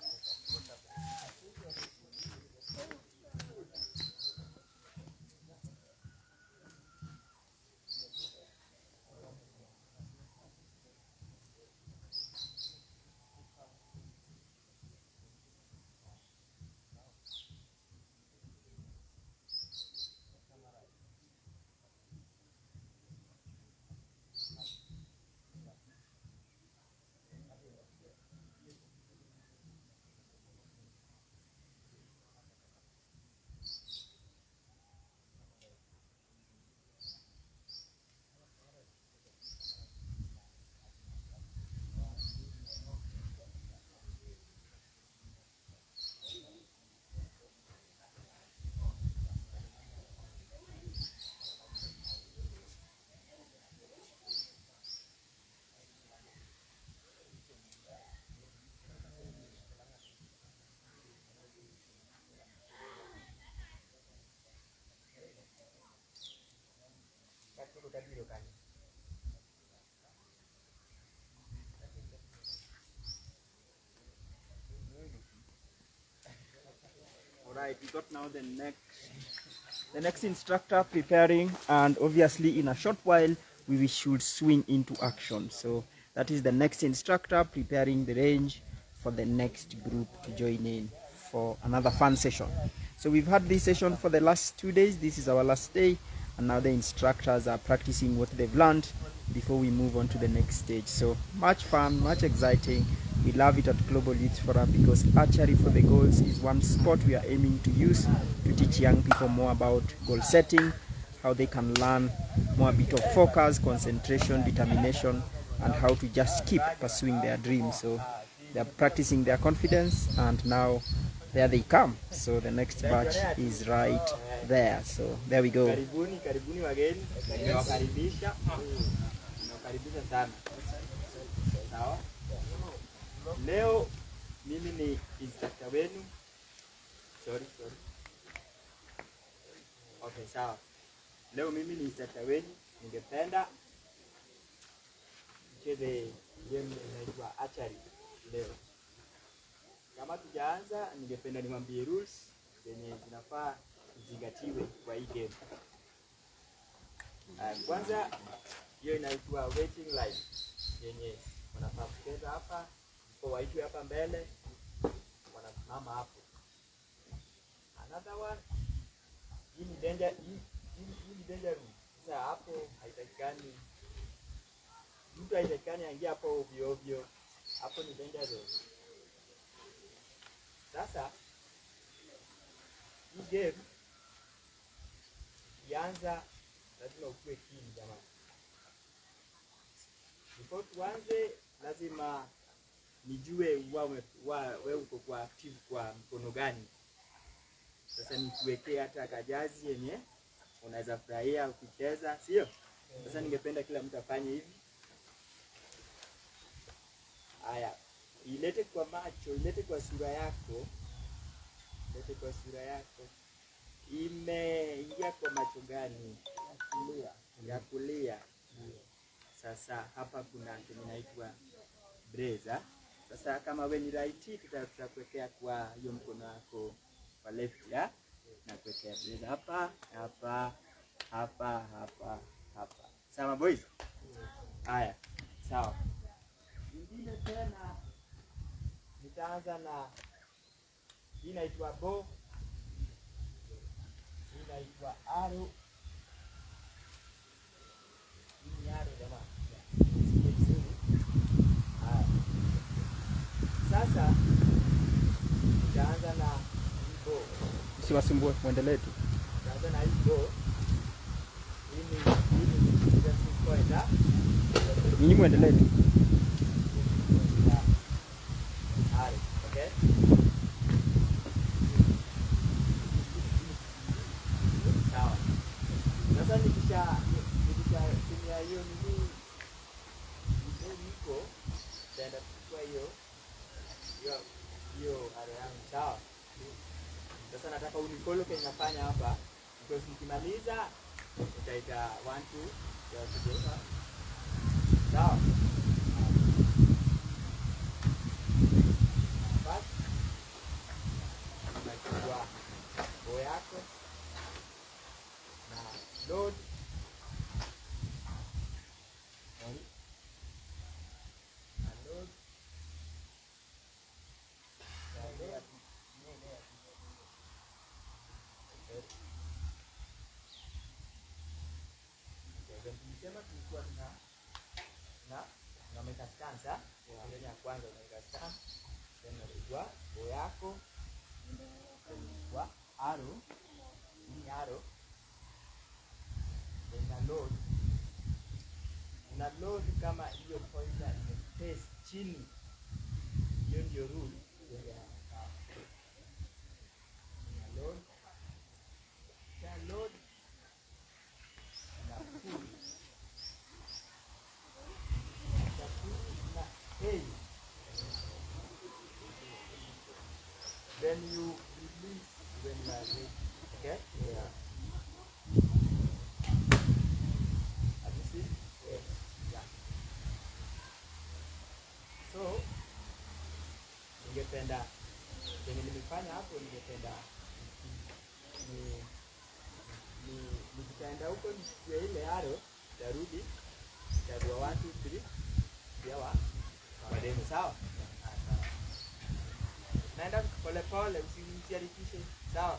utabiro kani. Alright, we got now the next instructor preparing, and obviously in a short while we should swing into action. So that is the next instructor preparing the range for the next group to join in for another fun session. So we've had this session for the last 2 days. This is our last day, and now the instructors are practicing what they've learned before we move on to the next stage. So much fun, much exciting. We love it at Global Youth Forum because Archery for the Goals is one sport we are aiming to use to teach young people more about goal setting, how they can learn more a bit of focus, concentration, determination, and how to just keep pursuing their dreams. So they're practicing their confidence, and now there they come. So the next batch is right there. So there we go. Karibuni wageni. Nimewakaribisha. Nimewakaribisha sana. Sawa? Leo mimi ni instructor wenu. Sorry. Okay, sawa. Leo mimi ni instructor wenu. Ningependa mcheze game inaitwa Archery leo. Kama tujaanza, ningependa niwaambie rules zenye zinafaa zingatiwe kwa hii game. Kwanza hiyo inaitwa waiting line yenye wanafaa kucheza hapa, kwa waitwe hapa mbele, wanasimama hapo. Another one, hii ni danger room. Sasa hapo haitakikani mtu haitakikani aingia hapo ovyo ovyo. Hapo ni danger zone. Sasa hii game ianza, lazima ukue keen jamani. Before tuanze, lazima nijue wewe uko kwa active kwa mkono gani. Sasa nikuwekee hata kajazi yenye unaweza furahia ukicheza, sio? Sasa ningependa kila mtu afanye hivi. Haya, ilete kwa macho, ilete kwa sura yako. Ilete kwa sura yako. Imeingia kwa macho gani? Ya kulia. Sasa hapa kuna kitu inaitwa brace. Sasa kama wewe ni right, tutakuwekea kwa hiyo mkono wako wa left, ya? Na kuwekea brace hapa. Sawa boys? Haya, sawa. Ingine tena nitaanza na hii inaitwa bow. Hii inaitwa arrow. Hii ni arrow jamani. Sasa nitaanza na hii bow. Usiwasumbue, muendelee tu. Nitaanza na hii bow. Hii ni point. Nyinyi muendelee tu. Okay? Sawa. Sasa nikishatumia hiyo nini iko tenda kwa hiyo area yangu, sawa? Sasa nataka unifollow kenye nafanya hapa, because nikimaliza nitaita 1 2 ya kujenga. Sawa? Unachukua bow yako na load tulikuwa na meka scansa ya kwanza, unaweka scan, then unachukua bow yako, unachukua arrow, ni arrow, then una load kama hiyo pointer face chini. Hiyo ndio rule. Load na pull. Then you release when you are ready. Okay? Yeah. ningependa kenye nimefanya hapo, ningependa nikitaenda huko nichukue ile arrow, tarudi chagua 1 2 3 pia wa demo, sawa? Naenda pole pole, usiharikishe, sawa?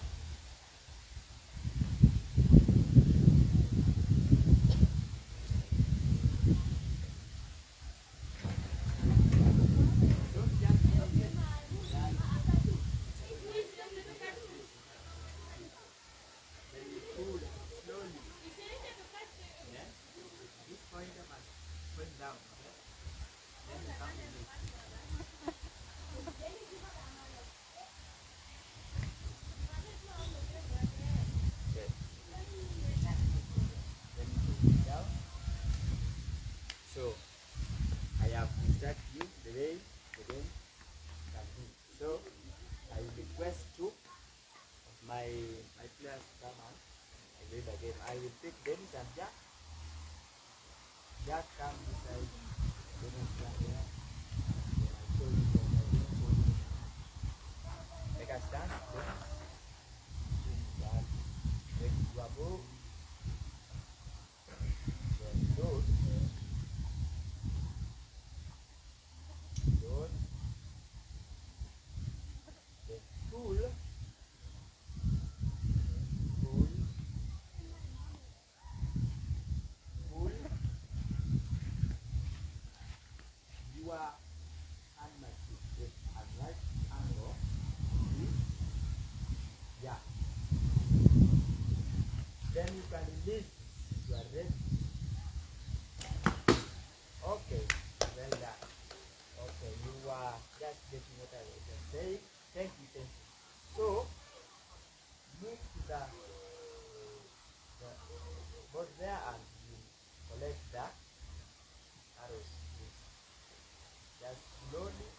So I have instructed you the way the game can do. So I will request two of my players to come out and play the game. I will pick Dennis and Jack. Jack come this side, Dennis come there. Then I show you what I do. Take a stand, Dennis. Then you are both. Then load. Then you can release. You are ready. Okay, well done. Okay, you are just getting what I was saying. Thank you, thank you. So, move to the board there and you collect the arrows. Just slowly.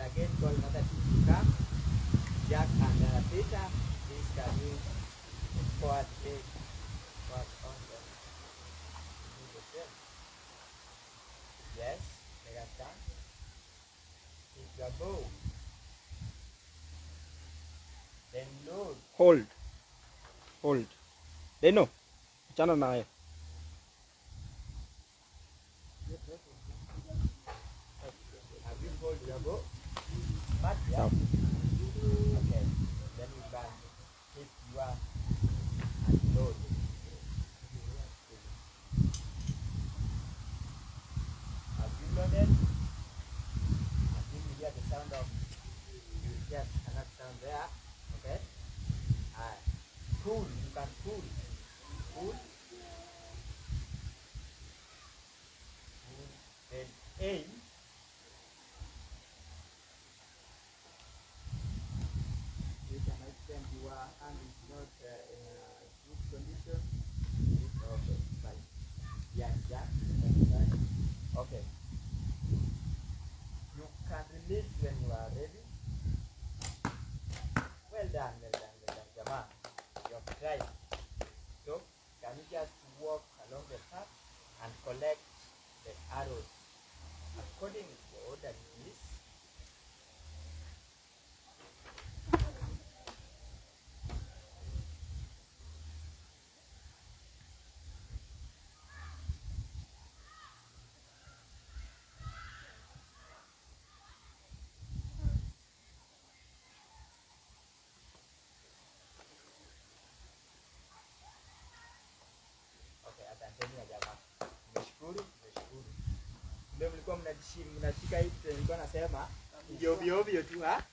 Again, call another team to come. Jack and Peter, please can you forward edge, forward on the do the same. Yes, make a stand. Hit your bow. Then load. Hold. They know. Chana nae. Have you hold your bow? But yeah. So. Okay. Then you can hit your and load. Have you loaded? I think you hear the sound of you just cannot sound there. Okay? Pull, you can pull. Pull. Then aim. You can extend your hand is not in a good condition. Okay, fine. Yes, yeah. Okay. You can release when you are ready. Well done, Jama. You have tried. So, can you just walk along the path and collect the arrows according to the order it is? Okay, asanteni ya jamaa. Nimeshukuru. Leo mlikuwa mnashika hii nilikuwa nasema ndio ovyo tu ha?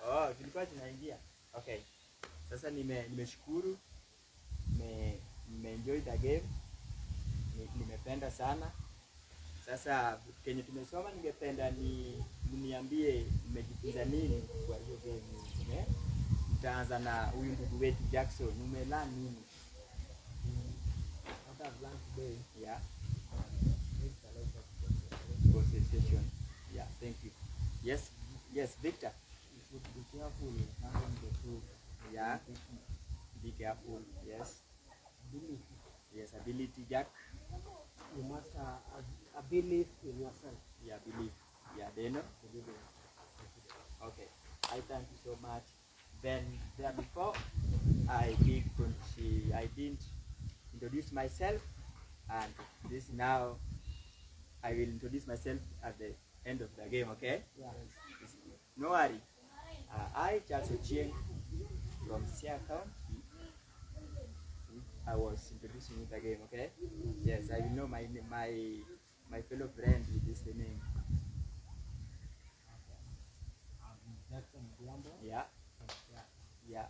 Oh, zilikuwa zinaingia. Okay. Sasa nimeshukuru. Nimeenjoy the game. Nimependa sana. Sasa kenye tumesoma ningependa niambie mmejifunza nini kwa hiyo game. Mtaanza na huyu ndugu wetu Jackson. Umelearn nini? I've learned today. Yeah. Needs a lot of Concentration. Yeah, thank you. Yes, yes, Victor. You should be careful handling the tool. Yeah. Be careful. Yes. Ability. Yes, ability, Jack. You must have a belief in yourself. Yeah, believe. Yeah, they know. Okay. I thank you so much. Then there before I didn't introduce myself, and this now I will introduce myself at the end of the game. Okay? Yeah. No worry. I Charles Ochieng from Siaya County. I was introducing you the game. Okay? Yes, I will know my fellow friend with this name. Jackson Diambo. Yeah. Yeah. Yeah.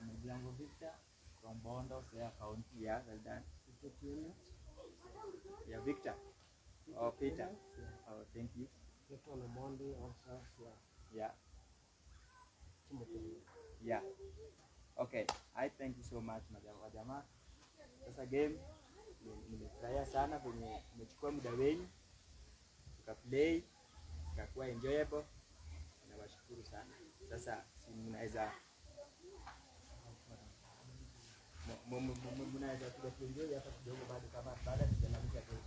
Mjango Victor from Bondo, Siaya County. Yeah, well done. Peter Yeah, Victor. Oh, Peter. Yeah. Oh, thank you. Peter Namondi also. Yeah. Yeah. Timothy. Yeah. Okay. I thank you so much, Wajama. Sasa game nimefurahia sana venye umechukua muda wenu tukaplay ikakuwa enjoyable. Nawashukuru sana. Sasa si mnaweza mnaweza kuenjoy hapa kidogo bado kama baada ya kujamaliza game.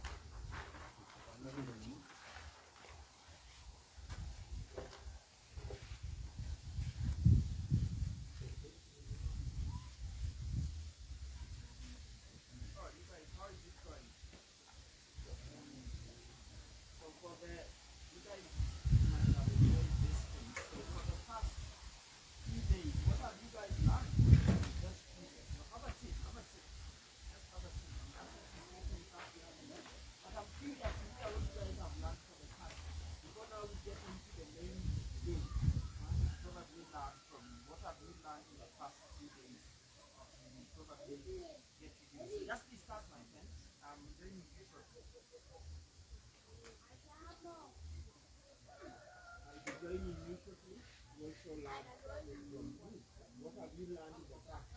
What have you learned in the past?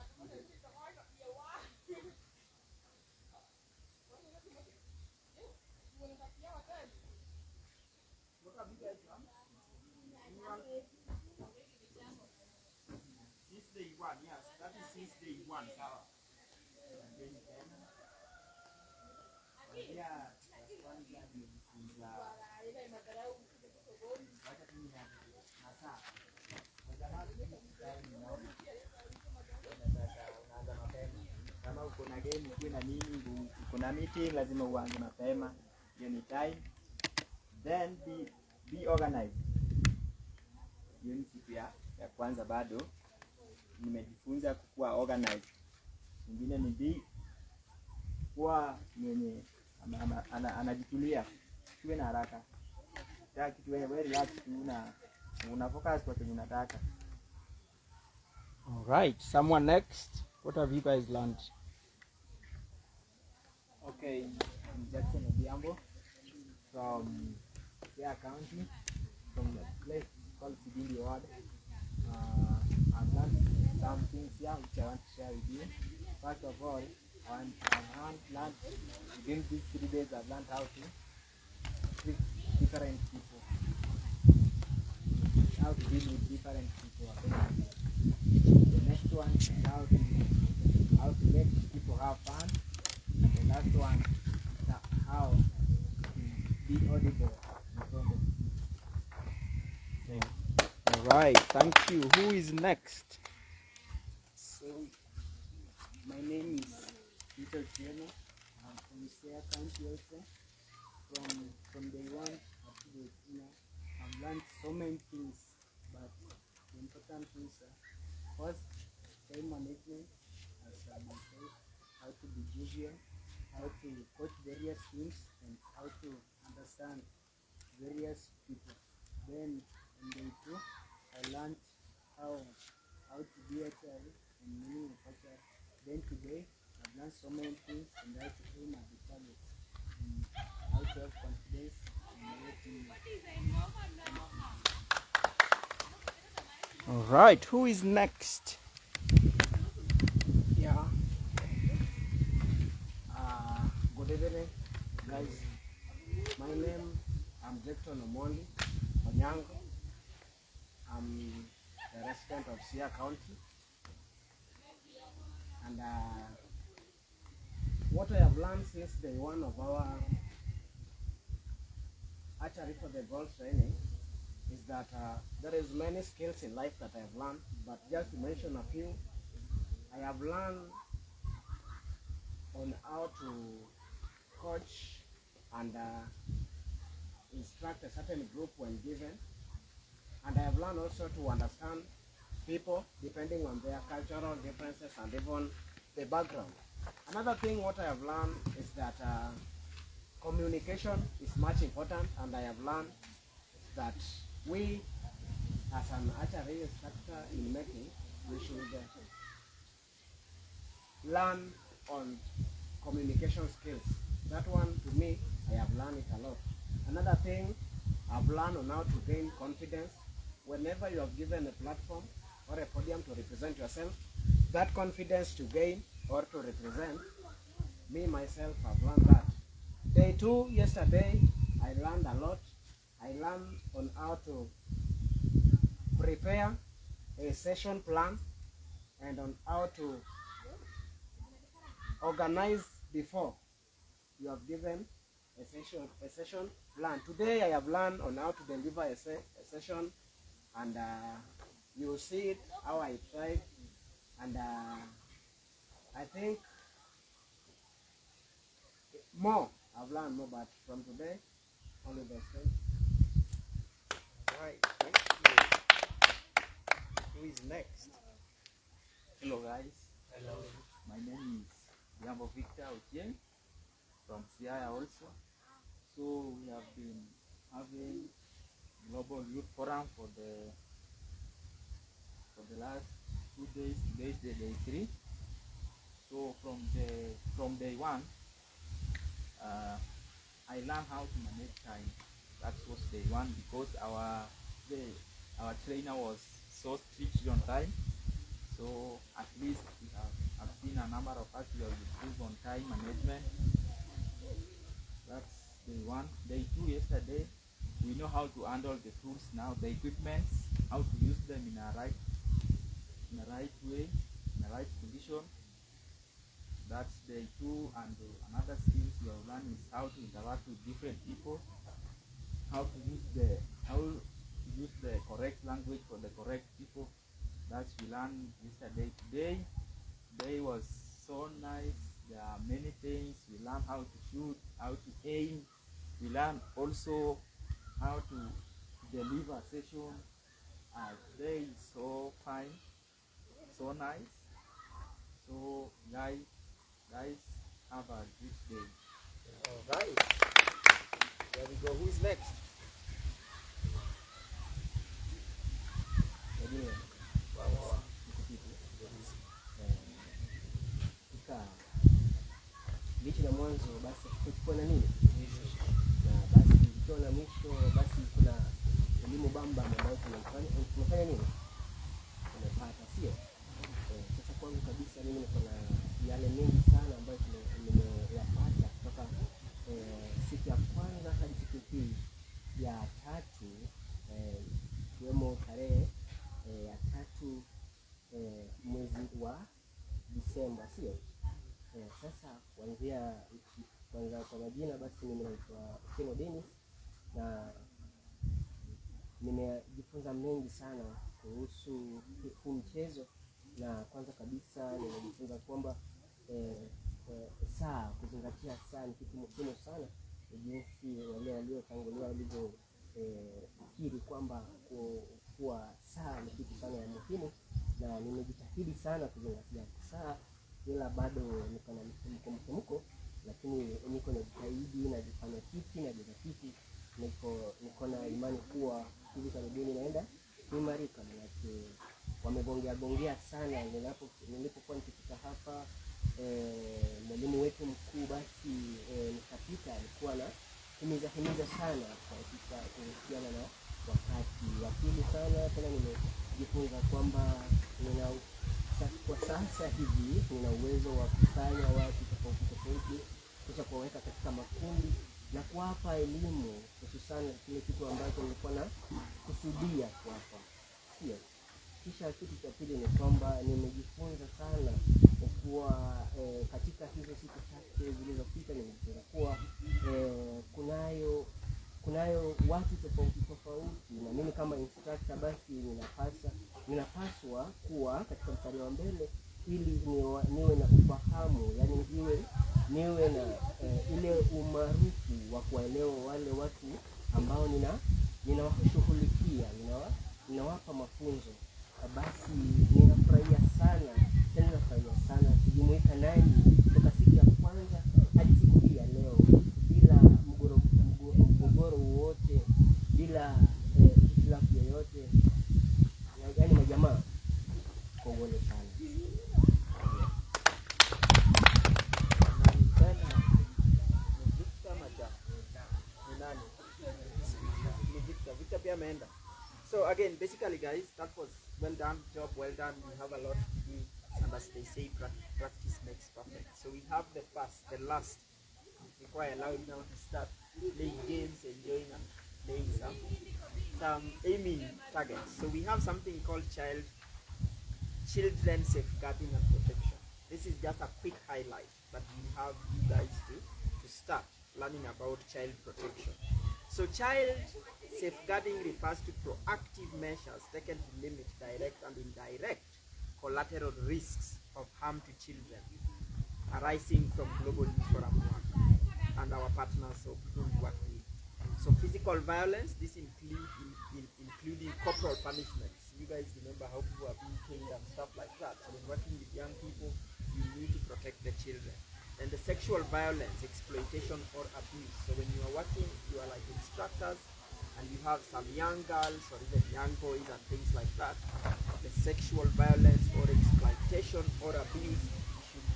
What have you guys done? Since day one, yes. That is since day one, Sarah. Yeah, kwanza nimejifunza wacha tu masaa unaanza mapema. Kama uko na game uko na nini, uko na meeting, lazima uanze mapema. Hiyo ni time. Then be organized. Hiyo ni siku ya kwanza bado nimejifunza kuwa organized. Nyingine ni be kuwa mwenye anajitulia, tuwe na haraka. Taki tuwe relax tu na una focus kwa kile unataka. All right, someone next. What have you guys learned? Okay, I'm Jackson Diambo from Siaya County, from a place called Sigindi Ward. I've learned some things here which I want to share with you. First of all, I've learned within these 3 days I've learned how to treat different people, how to deal with different people. The next one is how to make people have fun. The last one is how to be audible in front of people. All right, thank you. Who is next? So, my name is Peter Tieno. I'm from Siaya County also. From day one up to the I've learned so many things, but the important things are first, time management, as I myself, how to be jovial, how to coach various teams, and how to understand various people. Then in day two, I learned how to be Archery and meaning of Archery. Then today, I've learned so many things and how to aim at the target, and how to have confidence in everything. All right, who is next? Yeah. guys. My name, I'm Victor Nomondi Onyango. I'm a resident of Siaya County. And what I have learned since day one of our Archery for the Gold training is that there is many skills in life that I have learned, but just to mention a few, I have learned on how to coach and instruct a certain group when given, and I have learned also to understand people depending on their cultural differences and even the background. Another thing what I have learned is that communication is much important, and I have learned that we as an archery instructor in making, we should learn on communication skills. That one, to me, I have learned it a lot. Another thing, I've learned on how to gain confidence. Whenever you have given a platform or a podium to represent yourself, that confidence to gain or to represent, me myself have learned that. Day 2, yesterday, I learned a lot. I learned on how to prepare a session plan and on how to organize before you have given a session plan. Today I have learned on how to deliver a session, and you will see it how I tried, and I think more I've learned more, but from today only the same. Right, thank you. Who is next? Hello guys. Hello. My name is Yambo Victor Otieng from Siaya also. So we have been having Global Youth Forum for the last 2 days. Today is day 3. So from day 1, I learned how to manage time. That was day 1, because our trainer was so strict on time. So at least I've seen a number of us who have improved on time management. That's day 1. Day 2, yesterday, we know how to handle the tools now, the equipments, how to use them in a right way, in a right position. That's day 2. And another skills we have learned is how to interact with different people, how to use the correct language for the correct people. That's we learned yesterday. Today was so nice. There are many things. We learned how to shoot, how to aim. We learned also how to deliver a session. Today is so fine, so nice. So guys, have a good day. All right. There we go. Who is next? Licha na mwanzo basi kuchukua na nini na basi ikiwa na mwisho, basi kuna elimu bamba ambayo tunafanya nini, tunapata, sio? Sasa kwangu kabisa mimi niko na yale mengi sana ambayo nimeyapata kutoka siku ya kwanza hadi siku hii ya 3, kiwemo tarehe ya 3 mwezi wa Disemba, sio? Sasa kwanza kwa majina, basi mimi naitwa Dennis, na nimejifunza mengi sana kuhusu huu mchezo. Na kwanza kabisa nimejifunza kwamba saa, kuzingatia saa ni kitu muhimu sana, jinsi wale waliotangulia walivyofikiri kwamba kuwa saa ni kitu sana ya muhimu, na nimejitahidi sana kuzingatia saa, ila bado niko na mko, lakini niko na jitahidi na jifanya kipi na jitahidi, niko na imani kuwa hivi karibuni naenda kuimarika. Manake wamebongea sana nilipokuwa nikifika hapa. Mwalimu wetu mkuu basi nikapita, alikuwa na himiza sana katika kuhusiana na wakati wa pili sana. Tena nimejifunza kwamba kwa sasa hivi nina uwezo wa kufanya watu tofauti kisha kuwaweka katika makundi na kuwapa elimu, hususan kile kitu ambacho nilikuwa na kusudia kuwapa. Sio. Kisha kitu cha pili ni kwamba nimejifunza sana kuwa katika hizo siku chache zilizopita nimejifunza kuwa kunayo watu tofauti tofauti, na mimi kama instructor basi ninapaswa kuwa katika mstari wa mbele ili niwe na ufahamu, yani niwe na ile umaarufu wa kuelewa wale watu ambao ninawashughulikia, ninawapa mafunzo. Basi ninafurahia sana kujumuika nanyi kutoka siku ya kwanza hadi siku hii ya leo, bila mgogoro wowote, bila hitilafu yoyote. Yaani majamaa, kongole sana. So again, basically guys, that was well done, job well done. We have a lot to do, and as they say, practice makes perfect. So we have the last, before I allow you now to start playing games, enjoying and playing some aiming targets. So we have something called children safeguarding and protection. This is just a quick highlight, but we have you guys to start learning about child protection. So child safeguarding refers to proactive measures taken to limit direct and indirect collateral risks of harm to children arising from global youth forum and our partners or people we work with. So physical violence, this including corporal punishments. You guys remember how people are being killed and stuff like that. So when working with young people, you need to protect the children. Then the sexual violence, exploitation or abuse. So when you are working, you are like instructors, and you have some young girls or even young boys and things like that, the sexual violence or exploitation or abuse, you should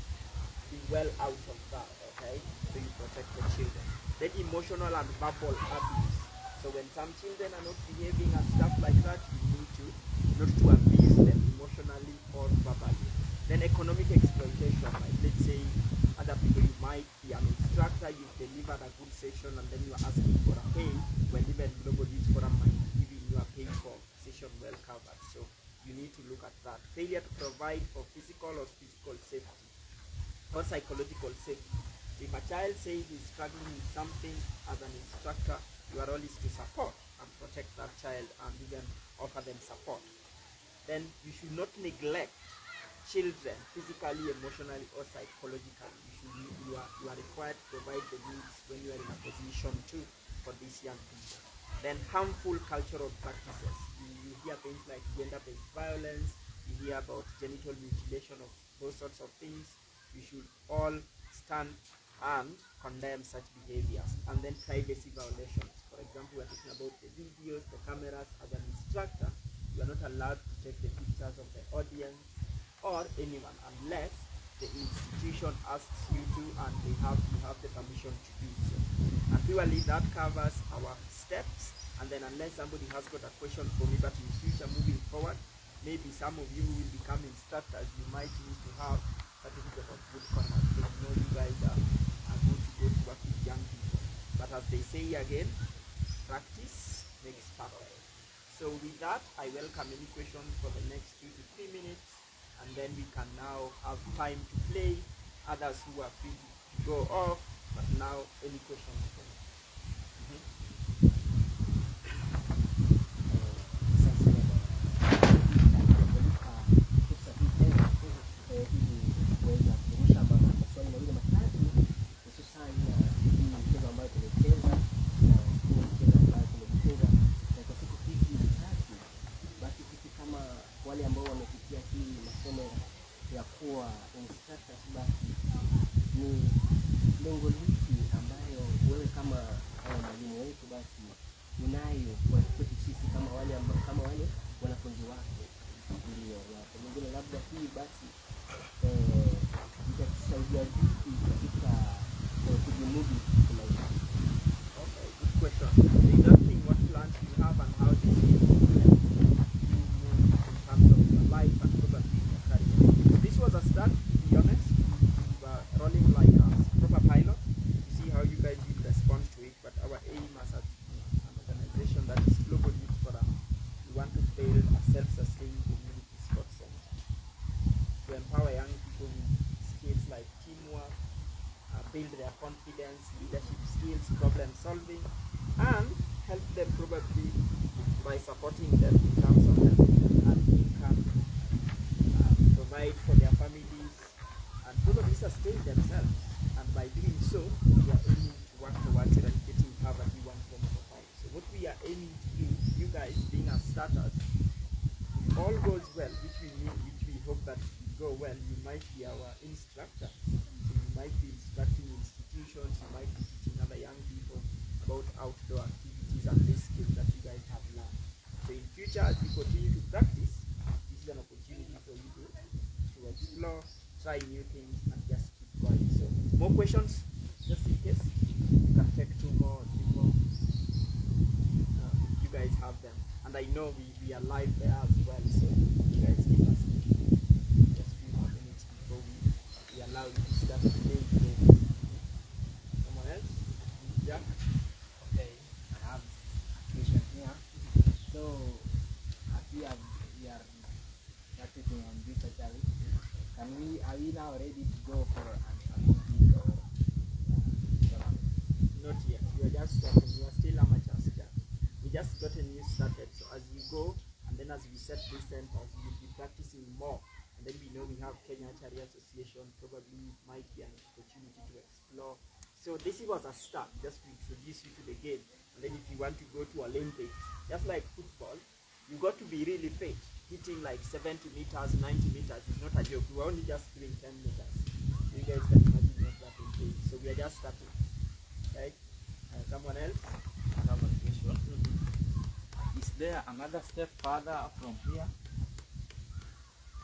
be well out of that, okay? So you protect the children. Then emotional and verbal abuse. So when some children are not behaving and stuff like that, you need to not to abuse them emotionally or verbally. Then economic exploitation, like let's say other people, you might be an instructor, you've delivered a good session and then you are asking for a pay, when even global youth forum might be giving you a pay for session well covered. So you need to look at that. Failure to provide for physical safety or psychological safety. If a child says he's struggling with something, as an instructor, your role is to support and protect that child and even offer them support. Then you should not neglect children physically, emotionally or psychologically. You are required to provide the needs when you are in a position to for these young people. Then harmful cultural practices. You hear things like gender-based violence, you hear about genital mutilation, of those sorts of things. You should all stand and condemn such behaviors. And then privacy violations. For example, we are talking about the videos, the cameras. As an instructor, you are not allowed to take the pictures of the audience or anyone unless the institution asks you to and you have the permission to do so. And purely that covers our steps. And then unless somebody has got a question for me, but in future moving forward, maybe some of you will become instructors, you might need to have certificate of good conduct. So you know you guys are going to go to work with young people. But as they say again, practice makes perfect. So with that, I welcome any questions for the next 2 to 3 minutes. And then we can now have time to play. Others who are free to go off. But now, any questions? self-sustaining community sports center to empower young people with skills like teamwork, build their confidence, leadership skills, problem solving, and help them probably by supporting them in terms of and income, provide for their families, and probably sustain themselves. And by doing so, we are aiming to work towards eradicating poverty one form at a time. So what we are aiming to do, you guys being our starters, if all goes well, which we hope that will go well, you might be our instructor. So you might be instructing institutions, you might be teaching other young people about outdoor activities and these skills that you guys have learned. So in future, as you continue to practice, this is an opportunity for you to explore, try new things, and just keep going. So more questions, just in case. You can take two more. You guys have them. And I know we are live there as well, so you guys give us just a few more minutes before we allow you to start the main game. Someone else? Yeah? Okay, I have a question here. So, as we are practicing on this actually, are we now ready to go for an Olympic or Not yet. We are just starting. We are still amateurs. We just gotten you started. So as you go, and then as we set these centers, you will be practicing more. And then we know we have Kenya Archery Association. Probably might be an opportunity to explore. So this was a start, just to introduce you to the game. And then if you want to go to Olympics, just like football, you got to be really fit. Hitting like 70 meters, 90 meters is not a joke. We were only just doing 10 meters. You guys can imagine what that entails. So we are just starting. Right? Someone else? Is there another step further from here?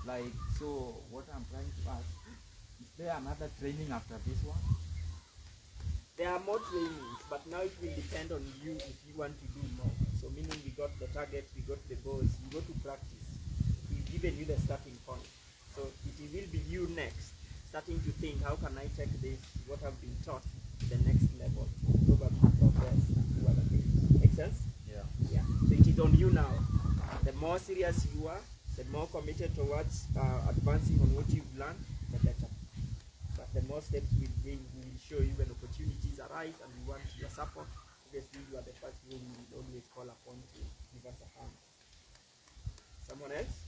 Like, so what I'm trying to ask, is there another training after this one? There are more trainings, but now it will depend on you if you want to do more. So meaning we got the target, we got the goals, you go to practice. We've given you the starting point. So it will be you next, starting to think, how can I take this, what I've been taught, to the next level, probably progress and do other things. Make sense? Yeah. So it is on you now. The more serious you are, the more committed towards advancing on what you've learned, the better. But the more steps we bring, we will show you when opportunities arise and we want your support. Obviously, you are the first one we will always call upon to give us a hand. Someone else?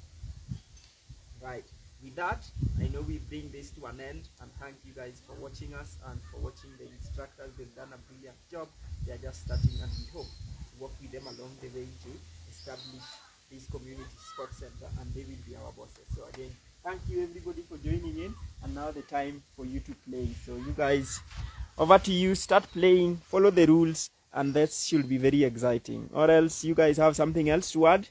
Right. With that, I know we bring this to an end, and thank you guys for watching us and for watching the instructors. They've done a brilliant job. They are just starting, and we hope to work with them along the way to establish this community sports center, and they will be our bosses. So again, thank you everybody for joining in, and now the time for you to play. So you guys, over to you. Start playing, follow the rules, and that should be very exciting. Or else you guys have something else to add?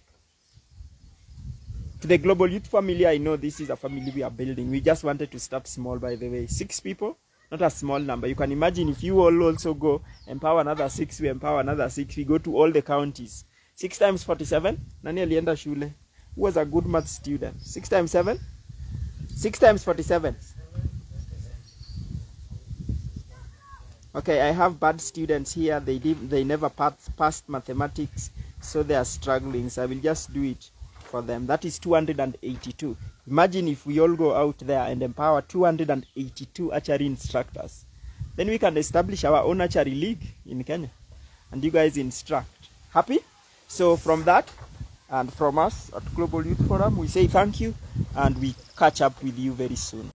To the Global Youth family, I know this is a family we are building. We just wanted to start small, by the way. 6 people, not a small number. You can imagine if you all also go, empower another 6, we empower another 6, we go to all the counties. 6 times 47, nani alienda shule? Who was a good math student? 6 times 7? 6 times 47. Okay, I have bad students here. They never passed mathematics, so they are struggling. So I will just do it for them. That is 282. Imagine if we all go out there and empower 282 archery instructors. Then we can establish our own archery league in Kenya. And you guys instruct. Happy? So from that, and from us at Global Youth Forum, we say thank you, and we catch up with you very soon.